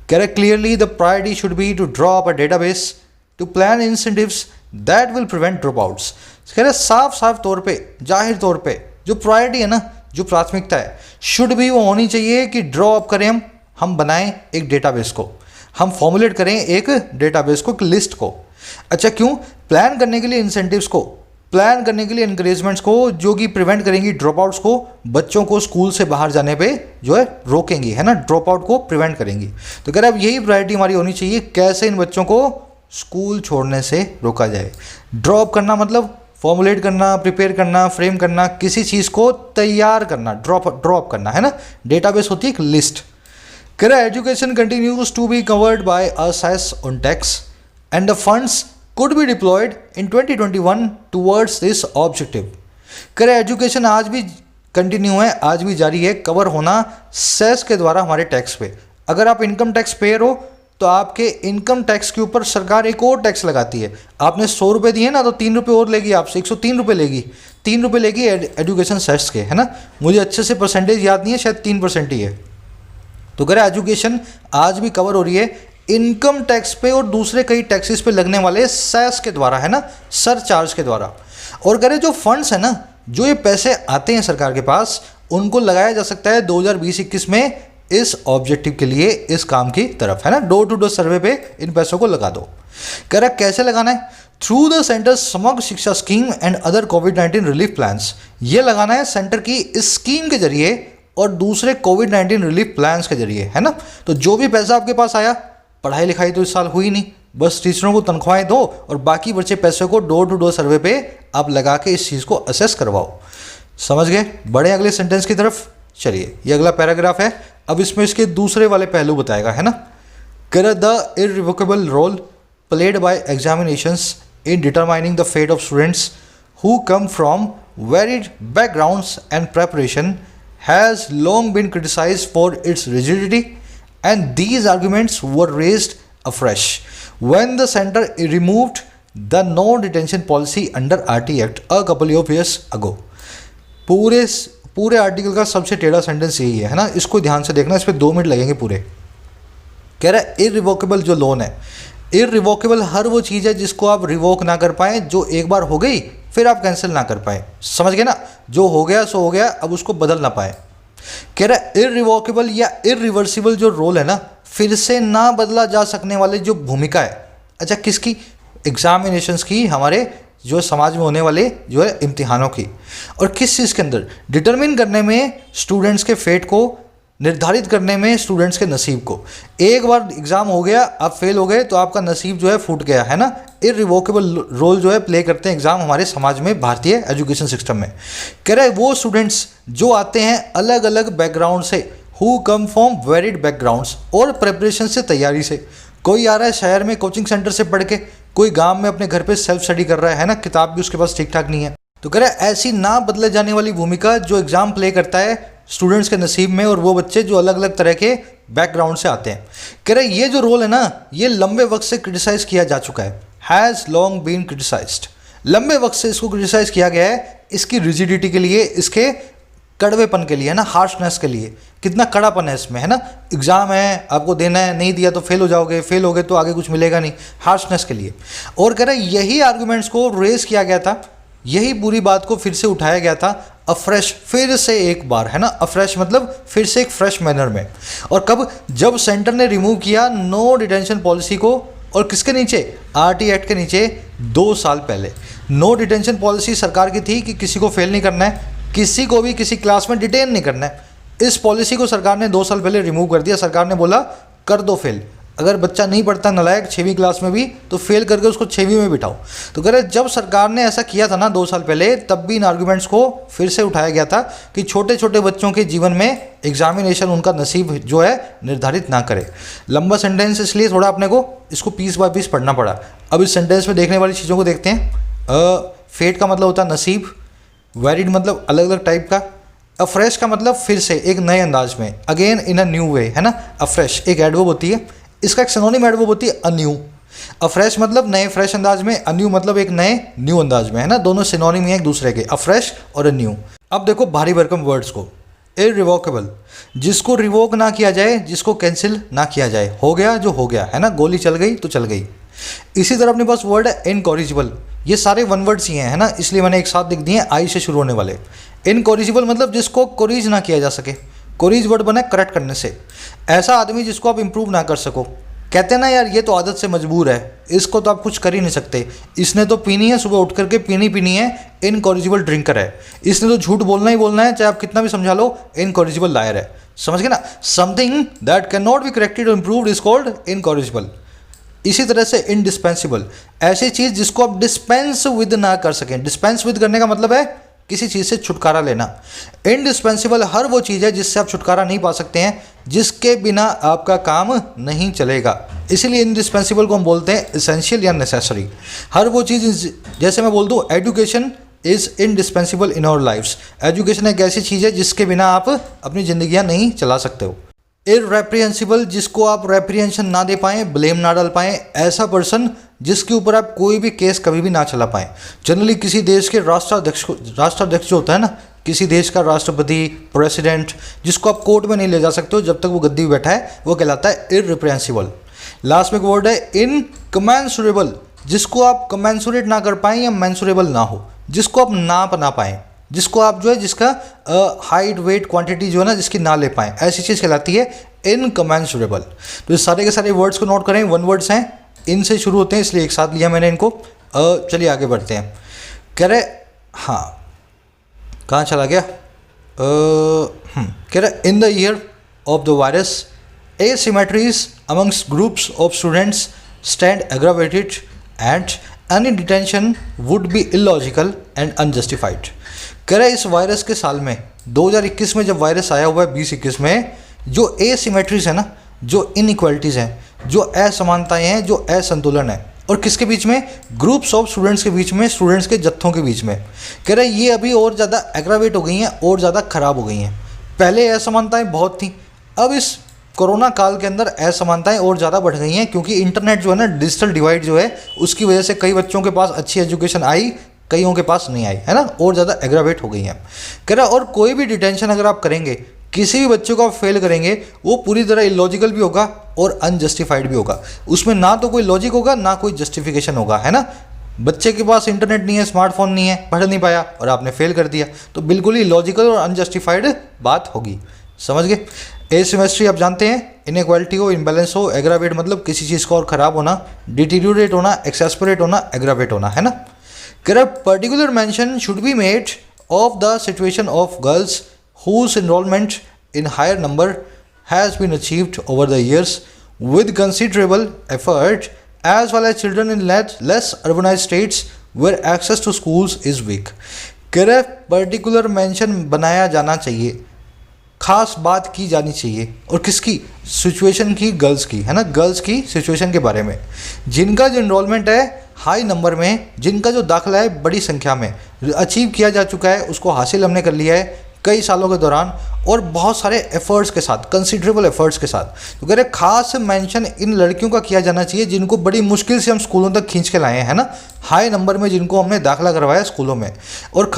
कह रहे clearly the priority should be to draw up a database to plan incentives that will prevent dropouts. कह रहे साफ साफ तौर पर, जाहिर तौर पर जो प्रायोरिटी है ना, जो प्राथमिकता है, शुड भी वो होनी चाहिए कि ड्रॉ अप करें, हम बनाएं एक डेटाबेस को, हम फॉर्मुलेट करें एक डेटाबेस को, एक लिस्ट को। अच्छा, क्यों? प्लान करने के लिए इंसेंटिव्स को, प्लान करने के लिए इंकरेजमेंट्स को, जो कि प्रिवेंट करेंगी ड्रॉप आउट्स को, बच्चों को स्कूल से बाहर जाने पे जो है रोकेंगी, है ना, ड्रॉप आउट को प्रिवेंट करेंगी। तो कह रहे अब यही प्रायोरिटी हमारी होनी चाहिए, कैसे इन बच्चों को स्कूल छोड़ने से रोका जाए। ड्रॉप करना मतलब फॉर्मुलेट करना, प्रिपेयर करना, फ्रेम करना, किसी चीज़ को तैयार करना, ड्रॉप करना, है ना। डेटाबेस होती है एक लिस्ट। कह रहा education continues to be covered by a cess on tax and the funds could be deployed in 2021 towards this objective. कह रहा एजुकेशन आज भी कंटिन्यू है, आज भी जारी है, कवर होना सेस के द्वारा हमारे टैक्स पे। अगर आप इनकम टैक्स पेयर हो तो आपके इनकम टैक्स के ऊपर सरकार एक और टैक्स लगाती है। आपने 100 रुपये दिए ना, तो 3 रुपये और लेगी आपसे, 103 रुपये लेगी, 3 रुपये लेगी एजुकेशन सेस के, है ना। मुझे अच्छे से परसेंटेज याद नहीं है, शायद 3% ही है। तो कह रहे एजुकेशन आज भी कवर हो रही है इनकम टैक्स पे और दूसरे कई टैक्सेस पे लगने वाले सेस के द्वारा, है ना, सरचार्ज के द्वारा। और कह रहे जो फंड्स है ना, जो ये पैसे आते हैं सरकार के पास, उनको लगाया जा सकता है 2020-21 में इस ऑब्जेक्टिव के लिए, इस काम की तरफ, है ना। डोर टू डोर सर्वे पे इन पैसों को लगा दो। कह रहा कैसे लगाना है? थ्रू द सेंटर समग्र शिक्षा scheme and other covid relief plans. ये लगाना है सेंटर की इस स्कीम के जरिए और दूसरे कोविड-19 रिलीफ प्लान्स के जरिए, है ना। तो जो भी पैसा आपके पास आया, पढ़ाई लिखाई तो इस साल हुई नहीं, बस टीचरों को तनख्वाहें दो और बाकी बचे पैसे को डोर टू डोर सर्वे पे आप लगा के इस चीज़ को असेस करवाओ। समझ गए? बढ़े अगले सेंटेंस की तरफ। चलिए, ये अगला पैराग्राफ है। अब इसमें इसके दूसरे वाले पहलू बताएगा, है ना। कर the irrevocable role played by examinations in determining the fate of students who come from varied backgrounds and preparation has long been criticized for its rigidity, and these arguments were raised afresh when the center removed the no detention policy under RT Act a couple of years ago। पूरे article का सबसे टेढ़ा sentence यही है ना, इसको ध्यान से देखना, इस पर 2 मिनट लगेंगे पूरे। कह रहा है इररिवोकेबल जो लोन है, इररिवोकेबल हर वो चीज़ है जिसको आप रिवोक ना कर पाएँ, जो एक बार हो गई फिर आप कैंसिल ना कर पाएँ। समझ गए ना? जो हो गया सो हो गया, अब उसको बदल ना पाए। कह रहा है इररिवोकेबल या इररिवर्सिबल जो रोल है ना, फिर से ना बदला जा सकने वाले जो भूमिका है। अच्छा, किसकी? एग्जामिनेशंस की, हमारे जो समाज में होने वाले जो है इम्तिहानों की। और किस चीज़ के अंदर? डिटरमिन करने में स्टूडेंट्स के फेट को, निर्धारित करने में स्टूडेंट्स के नसीब को। एक बार एग्ज़ाम हो गया, आप फेल हो गए तो आपका नसीब जो है फूट गया, है ना। इररिवोकेबल रोल जो है प्ले करते हैं एग्ज़ाम हमारे समाज में, भारतीय एजुकेशन सिस्टम में। कह रहे वो स्टूडेंट्स जो आते हैं अलग अलग बैकग्राउंड से, who come from varied backgrounds, और प्रेपरेशन से, तैयारी से। कोई आ रहा है शहर में कोचिंग सेंटर से पढ़ के, कोई गाँव में अपने घर पर सेल्फ स्टडी कर रहा है ना, किताब भी उसके पास ठीक ठाक नहीं है। तो कह रहे ऐसी ना बदले जाने वाली भूमिका जो एग्ज़ाम प्ले करता है स्टूडेंट्स के नसीब में, और वो बच्चे जो अलग अलग तरह के बैकग्राउंड से आते हैं। कह रहे ये जो रोल है ना, ये लंबे वक्त से क्रिटिसाइज़ किया जा चुका है। हैज़ लॉन्ग बीन क्रिटिसाइज्ड, लंबे वक्त से इसको क्रिटिसाइज़ किया गया है, इसकी रिजिडिटी के लिए, इसके कड़वेपन के लिए, है ना, हार्शनेस के लिए। कितना कड़ापन है इसमें, है ना। एग्ज़ाम है, आपको देना है, नहीं दिया तो फेल हो जाओगे, फेल हो गए तो आगे कुछ मिलेगा नहीं, हार्शनेस के लिए। और कह रहे यही आर्गूमेंट्स को रेज किया गया था, यही पूरी बात को फिर से उठाया गया था अफ्रेश, फिर से एक बार, है ना। अफ्रेश मतलब फिर से एक फ्रेश मैनर में। और कब? जब सेंटर ने रिमूव किया नो डिटेंशन पॉलिसी को, और किसके नीचे? आरटी एक्ट के नीचे 2 साल पहले। नो डिटेंशन पॉलिसी सरकार की थी कि किसी को फेल नहीं करना है, किसी को भी किसी क्लास में डिटेन नहीं करना है। इस पॉलिसी को सरकार ने 2 साल पहले रिमूव कर दिया। सरकार ने बोला कर दो फेल, अगर बच्चा नहीं पढ़ता नलायक 6वीं क्लास में भी, तो फेल करके उसको 6वीं में बिठाओ। तो कह रहे जब सरकार ने ऐसा किया था ना 2 साल पहले, तब भी इन आर्गूमेंट्स को फिर से उठाया गया था कि छोटे छोटे बच्चों के जीवन में एग्जामिनेशन उनका नसीब जो है निर्धारित ना करे। लंबा सेंटेंस इसलिए थोड़ा अपने को इसको पीस बाय पीस पढ़ना पड़ा। अब इस सेंटेंस में देखने वाली चीज़ों को देखते हैं। फेट का मतलब होता है नसीब, वेरिड मतलब अलग अलग टाइप का, अफ्रेश का मतलब फिर से एक नए अंदाज में, again in a new way, है ना। अफ्रेश एक एडवर्ब होती है, इसका एक सिनोनिम एडवर्ब होती है अन्यू। अफ्रेश मतलब नए फ्रेश अंदाज में, अन्यू मतलब एक नए न्यू अंदाज में, है ना। दोनों सिनोनिम है एक दूसरे के, अफ्रेश और अन्यू। अब देखो भारी भरकम वर्ड्स को। इररिवोकेबल, जिसको रिवोक ना किया जाए, जिसको कैंसिल ना किया जाए, हो गया जो हो गया, है ना। गोली चल गई तो चल गई। इसी तरह अपने पास वर्ड है इनकॉरिजिबल। ये सारे वन वर्ड्स ही हैं, है ना, इसलिए मैंने एक साथ लिख दिए हैं, आई से शुरू होने वाले। इनकॉरिजिबल मतलब जिसको कोरिज ना किया जा सके। कोरिज वर्ड बना करेक्ट करने से। ऐसा आदमी जिसको आप इंप्रूव ना कर सको। कहते हैं ना यार ये तो आदत से मजबूर है, इसको तो आप कुछ कर ही नहीं सकते, इसने तो पीनी है, सुबह उठ करके पीनी है, इनकॉरिजिबल ड्रिंकर है, इसने तो झूठ बोलना ही बोलना है, चाहे आप कितना भी समझा लो, इनकॉरिजिबल लायर है। समझ गए ना। Something that can not be corrected और इम्प्रूव्ड इज कॉल्ड इनकॉरिजिबल। इसी तरह से इनडिस्पेंसिबल, ऐसी चीज़ जिसको आप डिस्पेंस विद ना कर सकें। डिस्पेंस विद करने का मतलब है किसी चीज़ से छुटकारा लेना। इनडिस्पेंसिबल हर वो चीज़ है जिससे आप छुटकारा नहीं पा सकते हैं, जिसके बिना आपका काम नहीं चलेगा। इसीलिए इनडिस्पेंसिबल को हम बोलते हैं एसेंशियल या नेसेसरी। हर वो चीज़, जैसे मैं बोल दूँ education is indispensable in our lifes. Education एक ऐसी चीज़ है जिसके बिना आप अपनी ज़िंदगियाँ नहीं चला सकते हो। इररेप्रिहेंसिबल, जिसको आप रेप्रिहेंशन ना दे पाएँ, ब्लेम ना डाल पाएँ, ऐसा पर्सन जिसके ऊपर आप कोई भी केस कभी भी ना चला पाएँ। जनरली किसी देश के राष्ट्राध्यक्ष जो होता है ना, किसी देश का राष्ट्रपति, प्रेसिडेंट, जिसको आप कोर्ट में नहीं ले जा सकते हो जब तक वो गद्दी पे बैठा है, वो कहलाता है इररेप्रिहेंसिबल। लास्ट में एक वर्ड है इनकमेंसुरेबल, जिसको आप कमेंसुरेट ना कर पाएँ या मेंसुरेबल ना हो, जिसको आप नाप ना पाएँ, जिसको आप जो है जिसका हाइट वेट क्वांटिटी जो है ना जिसकी ना ले पाएँ, ऐसी चीज़ कहलाती है इनकमेंसुरेबल। तो इस सारे के सारे वर्ड्स को नोट करें, वन वर्ड्स हैं, इनसे शुरू होते हैं इसलिए एक साथ लिया मैंने इनको। चलिए आगे बढ़ते हैं। कह रहे हाँ कहाँ चला गया, कह रहे in the year of the virus asymmetries amongst groups of students stand aggravated and any detention would be illogical and unjustified। कह रहे इस वायरस के साल में 2021 में जब वायरस आया हुआ है 2021 में, जो एसिमेट्रीज है ना, जो इनइक्वालिटीज़ हैं, जो असमानताएं हैं, जो असंतुलन है, और किसके बीच में, ग्रुप्स ऑफ स्टूडेंट्स के बीच में, स्टूडेंट्स के जत्थों के बीच में, कह रहे ये अभी और ज़्यादा एग्रावेट हो गई हैं और ज़्यादा ख़राब हो गई हैं। पहले असमानताएं बहुत थी, अब इस कोरोना काल के अंदर असमानताएं और ज़्यादा बढ़ गई हैं, क्योंकि इंटरनेट जो है ना, डिजिटल डिवाइड जो है, उसकी वजह से कई बच्चों के पास अच्छी एजुकेशन आई, कईयों के पास नहीं आई, है ना, और ज़्यादा एग्रावेट हो गई हैं। कह रहा और कोई भी डिटेंशन अगर आप करेंगे, किसी भी बच्चों को आप फेल करेंगे, वो पूरी तरह इलॉजिकल भी होगा और अनजस्टिफाइड भी होगा। उसमें ना तो कोई लॉजिक होगा, ना कोई जस्टिफिकेशन होगा, है ना। बच्चे के पास इंटरनेट नहीं है, स्मार्टफोन नहीं है, पढ़ नहीं पाया और आपने फेल कर दिया, तो बिल्कुल ही लॉजिकल और अनजस्टिफाइड बात होगी। समझ गए। एसिमेट्री आप जानते हैं, इनइक्वालिटी हो, इम्बैलेंस हो, एग्रावेट मतलब किसी चीज़ का और ख़राब होना, डिटीरियोरेट होना, एक्सेस्परेट होना, एग्रावेट होना, है ना। Correct particular mention should be made of the situation of girls whose enrollment in higher number has been achieved over the years with considerable effort, as well as children in less urbanized states where access to schools is weak। Correct particular mention बनाया जाना चाहिए, खास बात की जानी चाहिए, और किसकी, सिचुएशन की, गर्ल्स की, है ना, गर्ल्स की सिचुएशन के बारे में, जिनका जो इनरोलमेंट है हाई नंबर में, जिनका जो दाखिला है बड़ी संख्या में अचीव किया जा चुका है, उसको हासिल हमने कर लिया है कई सालों के दौरान और बहुत सारे एफर्ट्स के साथ, कंसिडरेबल एफर्ट्स के साथ। तो कह रहे खास मेंशन इन लड़कियों का किया जाना चाहिए जिनको बड़ी मुश्किल से हम स्कूलों तक खींच के लाए हैं, है ना, हाई नंबर में जिनको हमने दाखिला करवाया स्कूलों में, और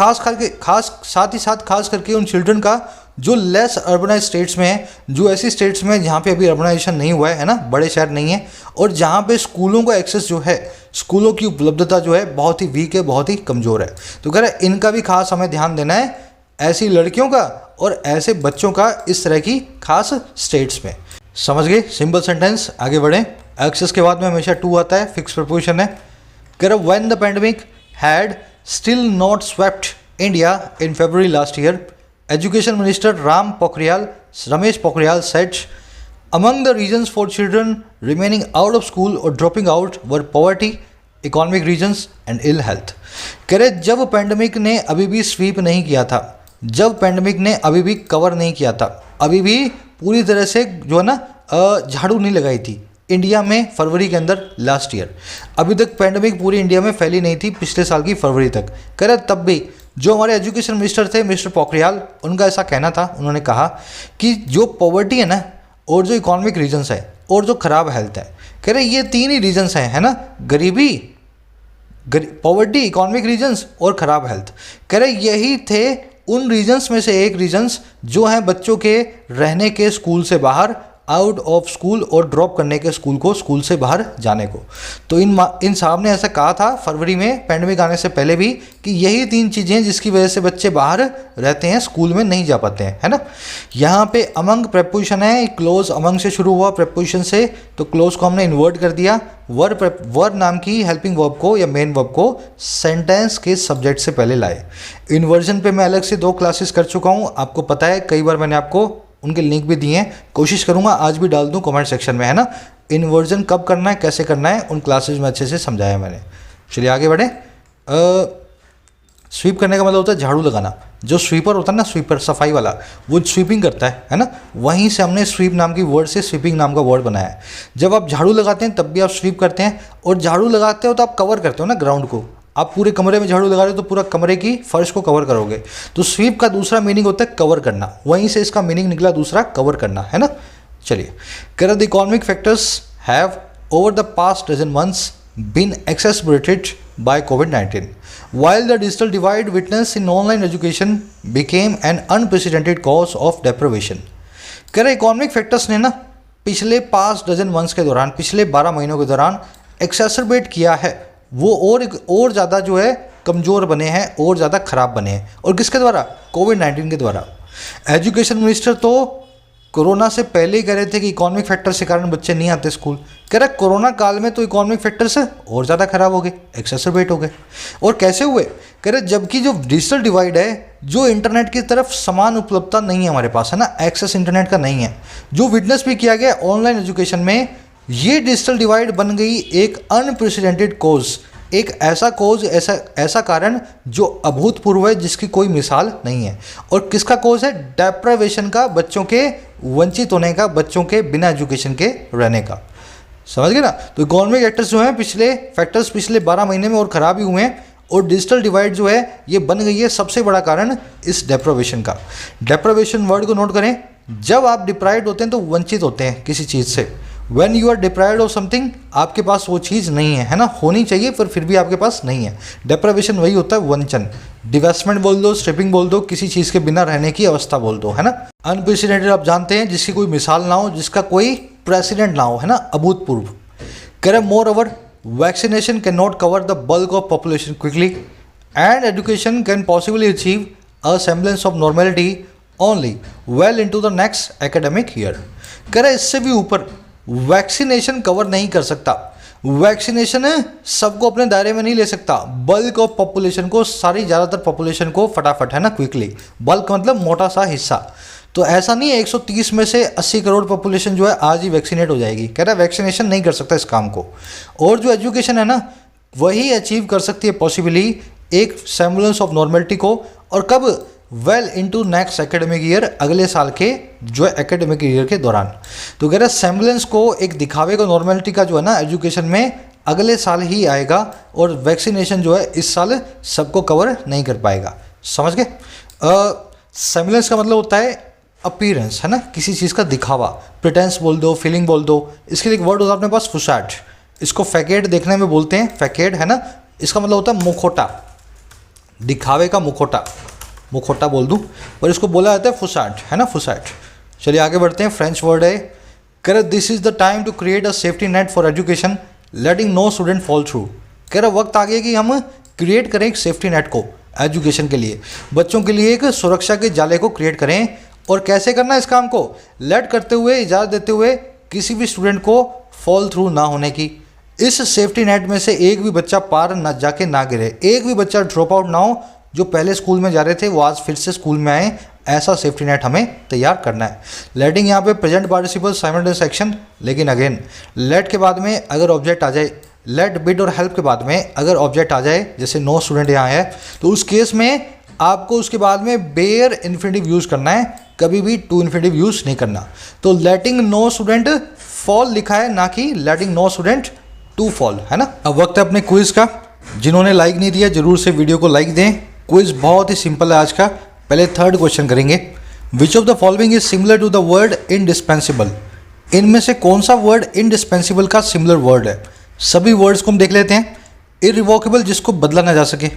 साथ ही साथ खास करके उन चिल्ड्रन का जो लेस अर्बनाइज स्टेट्स में है, जो ऐसी स्टेट्स में जहाँ पे अभी अर्बनाइजेशन नहीं हुआ है ना, बड़े शहर नहीं है, और जहाँ पे स्कूलों का एक्सेस जो है, स्कूलों की उपलब्धता जो है बहुत ही वीक है, बहुत ही कमज़ोर है। तो कह रहे इनका भी खास हमें ध्यान देना है, ऐसी लड़कियों का और ऐसे बच्चों का इस तरह की खास स्टेट्स में। समझ गए। सिंपल सेंटेंस, आगे बढ़ें। एक्सेस के बाद में हमेशा टू आता है, फिक्स प्रपोजिशन है। कह रहा when the pandemic had still not swept India in February last year, education minister Ramesh Pokhriyal said among the reasons for children remaining out of school or dropping out were poverty, economic reasons and ill health। कह रहे जब pandemic ने अभी भी SVEEP नहीं किया था, जब पैंडेमिक ने अभी भी कवर नहीं किया था, अभी भी पूरी तरह से जो है ना झाड़ू नहीं लगाई थी इंडिया में फरवरी के अंदर लास्ट ईयर, अभी तक पैंडेमिक पूरी इंडिया में फैली नहीं थी पिछले साल की फरवरी तक। कह रहे तब भी जो हमारे एजुकेशन मिनिस्टर थे मिस्टर पोखरियाल, उनका ऐसा कहना था, उन्होंने कहा कि जो पॉवर्टी है ना, और जो इकोनॉमिक रीजन्स है, और जो ख़राब हेल्थ है, कह रहे ये तीन ही रीजन्स हैं, है ना, गरीबी, पॉवर्टी, इकोनॉमिक रीजन्स और ख़राब हेल्थ। कह रहे यही थे उन रीजन्स में से एक रीजन्स जो हैं बच्चों के रहने के स्कूल से बाहर, आउट ऑफ स्कूल, और ड्रॉप करने के स्कूल से बाहर जाने को। तो इन साहब ने ऐसा कहा था फरवरी में पैंडेमिक आने से पहले भी कि यही तीन चीज़ें जिसकी वजह से बच्चे बाहर रहते हैं, स्कूल में नहीं जा पाते हैं, है ना। यहाँ पे अमंग प्रेपोजिशन है, क्लोज अमंग से शुरू हुआ प्रेपोजिशन से, तो क्लोज को हमने इन्वर्ट कर दिया, वर नाम की हेल्पिंग वर्ब को या मेन वर्ब को सेंटेंस के सब्जेक्ट से पहले लाए। इन्वर्जन पे मैं अलग से 2 क्लासेस कर चुका हूँ, आपको पता है, कई बार मैंने आपको उनके लिंक भी दिए हैं, कोशिश करूंगा आज भी डाल दूं कमेंट सेक्शन में, है ना। इन्वर्जन कब करना है, कैसे करना है, उन क्लासेस में अच्छे से समझाया मैंने। चलिए आगे बढ़े। स्वीप करने का मतलब होता है झाड़ू लगाना। जो स्वीपर होता है ना, स्वीपर सफाई वाला, वो स्वीपिंग करता है ना, वहीं से हमने स्वीप नाम की वर्ड से स्वीपिंग नाम का वर्ड बनाया है। जब आप झाड़ू लगाते हैं तब भी आप स्वीप करते हैं, और झाड़ू लगाते हो तो आप कवर करते हो ना ग्राउंड को। आप पूरे कमरे में झाड़ू लगा रहे हो तो पूरा कमरे की फर्श को कवर करोगे, तो स्वीप का दूसरा मीनिंग होता है कवर करना, वहीं से इसका मीनिंग निकला दूसरा, कवर करना, है ना। चलिए, कह रहा the economic factors have over the past dozen months been accelerated by COVID-19, while the digital divide witnessed in online education became an unprecedented cause of deprivation। कह रहे इकोनॉमिक फैक्टर्स ने ना पिछले 5 डजन मंथ्स के दौरान, पिछले 12 महीनों के दौरान एक्सेसरबेट किया है, वो और ज़्यादा जो है कमज़ोर बने हैं और ज़्यादा ख़राब बने हैं। और किसके द्वारा? कोविड-19 के द्वारा। एजुकेशन मिनिस्टर तो कोरोना से पहले ही कह रहे थे कि इकोनॉमिक फैक्टर्स के कारण बच्चे नहीं आते स्कूल। कह रहे कोरोना काल में तो इकोनॉमिक फैक्टर्स और ज़्यादा खराब हो गए, एक्सेसरबेट हो गए। और कैसे हुए? कह रहे जबकि जो डिजिटल डिवाइड है, जो इंटरनेट की तरफ समान उपलब्धता नहीं है हमारे पास, है ना, एक्सेस इंटरनेट का नहीं है, जो विटनेस भी किया गया ऑनलाइन एजुकेशन में, ये डिजिटल डिवाइड बन गई एक अनप्रेसिडेंटेड कोज, एक ऐसा कोज, ऐसा कारण जो अभूतपूर्व है, जिसकी कोई मिसाल नहीं है। और किसका कोज है? डेप्रावेशन का, बच्चों के वंचित होने का, बच्चों के बिना एजुकेशन के रहने का। समझ गए ना? तो इकोनॉमिक फैक्टर्स जो हैं पिछले 12 महीने में और ख़राब ही हुए हैं। और डिजिटल डिवाइड जो है ये बन गई है सबसे बड़ा कारण इस डेप्रावेशन का। डेप्रावेशन वर्ड को नोट करें। जब आप डिप्राइव्ड होते हैं तो वंचित होते हैं किसी चीज़ से। When you are deprived of something, आपके पास वो चीज़ नहीं है ना, होनी चाहिए पर फिर भी आपके पास नहीं है। डेप्रावेशन वही होता है, वंचन। डिवेस्टमेंट बोल दो, स्ट्रिपिंग बोल दो, किसी चीज़ के बिना रहने की अवस्था बोल दो, है ना। अनप्रेसिडेंटेड आप जानते हैं, जिसकी कोई मिसाल ना हो, जिसका कोई प्रेसिडेंट ना हो, है ना, अभूतपूर्व। कह more over vaccination can not cover the bulk of population quickly and education can possibly achieve a semblance of normality only well into the next academic year. कह रहे इससे भी ऊपर वैक्सीनेशन कवर नहीं कर सकता। वैक्सीनेशन सबको अपने दायरे में नहीं ले सकता, बल्क ऑफ पॉपुलेशन को, सारी ज़्यादातर पॉपुलेशन को फटाफट, है ना, क्विकली। बल्क मतलब मोटा सा हिस्सा। तो ऐसा नहीं है 130 में से 80 करोड़ पॉपुलेशन जो है आज ही वैक्सीनेट हो जाएगी। कह रहा है वैक्सीनेशन नहीं कर सकता इस काम को। और जो एजुकेशन है ना, वही अचीव कर सकती है पॉसिबली एक सेम्बलेंस ऑफ नॉर्मेलिटी को। और कब? Well into next academic year, अगले साल के जो है एकेडमिक ईयर के दौरान। तो कह रहा है सेम्बलेंस को, एक दिखावे को, नॉर्मेलिटी का जो है ना एजुकेशन में, अगले साल ही आएगा। और वैक्सीनेशन जो है इस साल सबको कवर नहीं कर पाएगा। समझ गए? सेम्बलेंस का मतलब होता है अपीयरेंस, है ना, किसी चीज़ का दिखावा। प्रिटेंस बोल दो, फीलिंग बोल दो। इसके लिए एक वर्ड होता है अपने पास, फुसाड। इसको फैकेड देखने में बोलते हैं, फैकेड, है ना। इसका मतलब होता है मुखोटा, दिखावे का मुखोटा, मुखोटा बोल दूँ, पर इसको बोला जाता है फुसाड, है ना, फुसाड। चलिए आगे बढ़ते हैं। फ्रेंच वर्ड है। कह this is the time to create a safety net for education letting no student fall through. कह रहा वक्त आ गया कि हम क्रिएट करें एक सेफ्टी नेट को एजुकेशन के लिए, बच्चों के लिए एक सुरक्षा के जाले को क्रिएट करें। और कैसे करना है इस काम को? लेट करते हुए, इजाज़त देते हुए किसी भी स्टूडेंट को फॉल थ्रू ना होने की। इस सेफ्टी नेट में से एक भी बच्चा पार ना जाके ना गिरे, एक भी बच्चा ड्रॉप आउट ना हो। जो पहले स्कूल में जा रहे थे वो आज फिर से स्कूल में आए, ऐसा सेफ्टी नेट हमें तैयार करना है। लेटिंग यहाँ पे प्रेजेंट पार्टिसिपल साइमल्टेनियस एक्शन, लेकिन अगेन लेट के बाद में अगर ऑब्जेक्ट आ जाए, लेट, बिड और हेल्प के बाद में अगर ऑब्जेक्ट आ जाए, जैसे नो स्टूडेंट यहाँ है, तो उस केस में आपको उसके बाद में बेयर इन्फिनिटिव यूज़ करना है, कभी भी टू इन्फिनिटिव यूज़ नहीं करना। तो लेटिंग नो स्टूडेंट फॉल लिखा है, ना कि लेटिंग नो स्टूडेंट टू फॉल, है ना। अब वक्त है अपने क्विज का। जिन्होंने लाइक नहीं दिया जरूर से वीडियो को लाइक दें। क्विज बहुत ही सिंपल है आज का। पहले थर्ड क्वेश्चन करेंगे। Which of the following is similar to the word indispensable. इनमें से कौन सा वर्ड इनडिस्पेंसिबल का सिमिलर वर्ड है? सभी वर्ड्स को हम देख लेते हैं। इरिवोकेबल, जिसको बदला ना जा सके।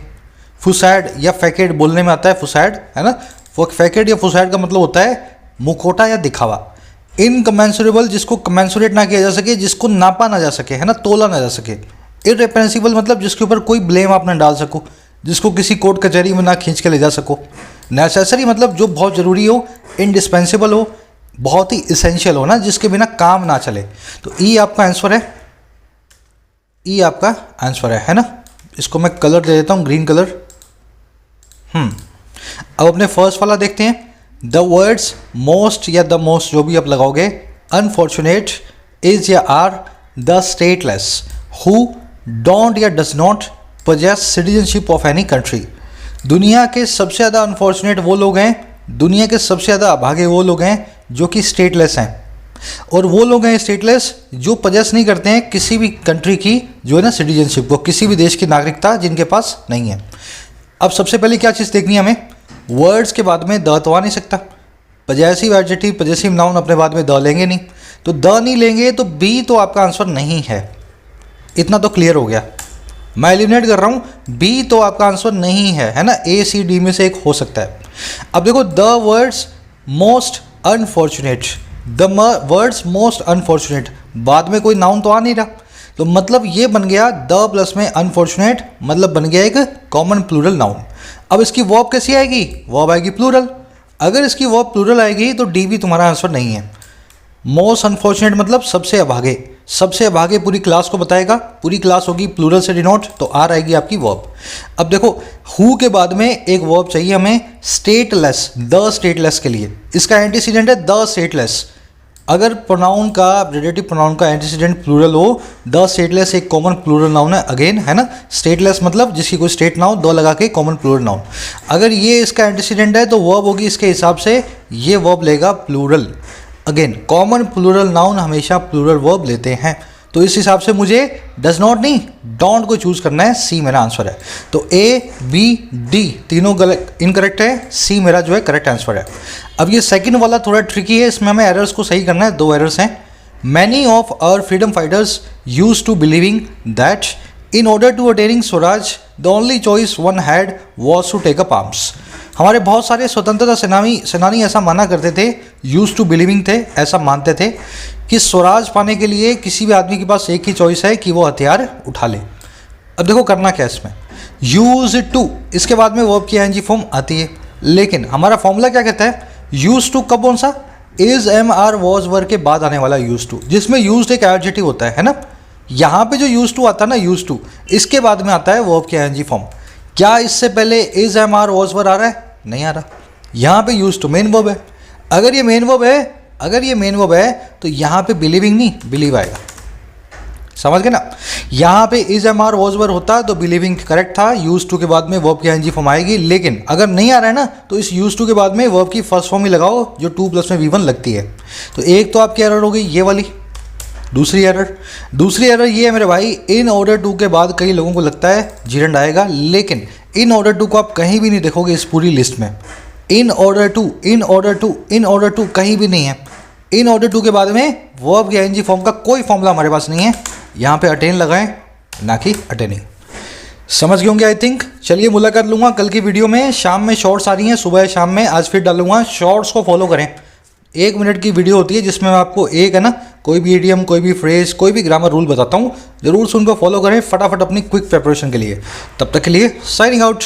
फुसैड या फैकेड बोलने में आता है, फुसैड, है ना। फैकेड या फुसैड का मतलब होता है मुखौटा या दिखावा। इनकमेंसुरेबल, जिसको कमेंसुरेट ना किया जा सके, जिसको नापा ना जा सके, है ना, तोला ना जा सके। इररेप्रेंसिबल मतलब जिसके ऊपर कोई ब्लेम आप ना डाल सको, जिसको किसी कोर्ट कचहरी में ना खींच के ले जा सको। नेसेसरी मतलब जो बहुत ज़रूरी हो। इंडिस्पेंसिबल हो, बहुत ही इसेंशियल हो ना, जिसके बिना काम ना चले। तो ई आपका आंसर है, ई आपका आंसर है ना। इसको मैं कलर दे देता हूँ, ग्रीन कलर। अब अपने फर्स्ट वाला देखते हैं। द वर्ड्स मोस्ट या द मोस्ट जो भी आप लगाओगे, अनफॉर्चुनेट, इज या are, the stateless, who, don't या does not possess citizenship of any country. दुनिया के सबसे ज़्यादा अनफॉर्चुनेट वो लोग हैं, दुनिया के सबसे ज़्यादा अभागे वो लोग हैं जो कि स्टेटलेस हैं। और वो लोग हैं स्टेटलेस जो पोजेस नहीं करते हैं किसी भी कंट्री की जो है ना सिटीजनशिप को, किसी भी देश की नागरिकता जिनके पास नहीं है। अब सबसे पहले क्या चीज़ देखनी है हमें? वर्ड्स के बाद में द तो आ नहीं सकता। पजेसिव एडजेक्टिव, पजेसिव नाउन अपने बाद में द लेंगे नहीं, तो द नहीं लेंगे तो बी तो आपका आंसर नहीं है। इतना तो क्लियर हो गया। मैं एलिमिनेट कर रहा हूँ, बी तो आपका आंसर नहीं है ना। ए सी डी में से एक हो सकता है। अब देखो the words most unfortunate, the words most unfortunate, बाद में कोई नाउन तो आ नहीं रहा, तो मतलब ये बन गया द प्लस में अनफॉर्चुनेट, मतलब बन गया एक कॉमन प्लूरल नाउन। अब इसकी वर्ब कैसी आएगी, वर्ब आएगी प्लूरल। अगर इसकी वर्ब प्लूरल आएगी तो डी भी तुम्हारा आंसर नहीं है। मोस्ट अनफॉर्चुनेट मतलब सबसे अभागे, सबसे अभागे पूरी क्लास को बताएगा, पूरी क्लास होगी प्लूरल से डिनोट, तो आर आएगी आपकी वर्ब। अब देखो हु के बाद में एक वर्ब चाहिए हमें स्टेटलेस, द स्टेटलेस के लिए इसका एंटीसीडेंट है द स्टेटलेस। अगर प्रोनाउन का रिलेटिव प्रोनाउन का एंटीसीडेंट प्लूरल हो, द स्टेटलेस एक कॉमन प्लूरल नाउन है अगेन, है ना। स्टेटलेस मतलब जिसकी कोई स्टेट ना हो, दो लगा के कॉमन प्लूरल नाउन। अगर ये इसका एंटीसीडेंट है तो वर्ब होगी इसके हिसाब से, ये वर्ब लेगा plural. Again common plural noun हमेशा प्लूरल वर्ब लेते हैं, तो इस हिसाब से मुझे डज नॉट नहीं डोंट को चूज करना है, सी मेरा आंसर है। तो ए बी डी तीनों गलत इनकरेक्ट है, सी मेरा जो है करेक्ट आंसर है। अब ये सेकंड वाला थोड़ा ट्रिकी है, इसमें हमें एरर्स को सही करना है, दो एरर्स हैं। Many of our freedom fighters use to believing that in order to attaining Swaraj the only choice one had was to take up arms. हमारे बहुत सारे स्वतंत्रता सेनानी ऐसा माना करते थे, यूज टू बिलीविंग थे, ऐसा मानते थे कि स्वराज पाने के लिए किसी भी आदमी के पास एक ही चॉइस है कि वो हथियार उठा ले। अब देखो करना क्या इसमें, यूज टू इसके बाद में वर्ब की एनजी फॉर्म आती है, लेकिन हमारा फॉर्मूला क्या कहता है, यूज टू कब कौन सा, is am are was verb के बाद आने वाला यूज टू, जिसमें यूज एक एडजेक्टिव होता है ना। यहाँ पे जो यूज टू आता है ना, यूज टू इसके बाद में आता है वर्ब की एनजी फॉर्म। क्या इससे पहले is am are was verb आ रहा है, नहीं आ रहा। यहाँ पे यूज टू मेन वर्ब है, अगर ये मेन वर्ब है तो यहाँ पे बिलीविंग नहीं बिलीव आएगा, समझ गए ना। यहाँ पे is am are was verb होता तो बिलीविंग करेक्ट था, यूज टू के बाद में वर्ब की एनजी फॉर्म आएगी। लेकिन अगर नहीं आ रहा है ना तो इस यूज टू के बाद में वर्ब की फर्स्ट फॉर्म ही लगाओ जो 2 प्लस में V1 लगती है। तो एक तो आपकी एरर हो गई ये वाली। दूसरी एरर ये है मेरे भाई, इन ऑर्डर टू के बाद कई लोगों को लगता है जीरंड आएगा, लेकिन इन ऑर्डर टू को आप कहीं भी नहीं देखोगे इस पूरी लिस्ट में। इन ऑर्डर टू कहीं भी नहीं है। इन ऑर्डर टू के बाद में वर्ब की एनजी फॉर्म का कोई फॉर्मूला हमारे पास नहीं है। यहाँ पे अटेन लगाएं ना कि अटेनिंग। समझ गए होंगे आई थिंक। चलिए मुलाकात लूँगा कल की वीडियो में, शाम में शॉर्ट्स आ रही हैं, सुबह शाम में आज फिर डालूंगा। शॉर्ट्स को फॉलो करें, 1 मिनट की वीडियो होती है जिसमें मैं आपको एक है ना कोई भी इडियम, कोई भी फ्रेज, कोई भी ग्रामर रूल बताता हूँ, जरूर से उनको फॉलो करें फटाफट अपनी क्विक प्रिपरेशन के लिए। तब तक के लिए साइनिंग आउट।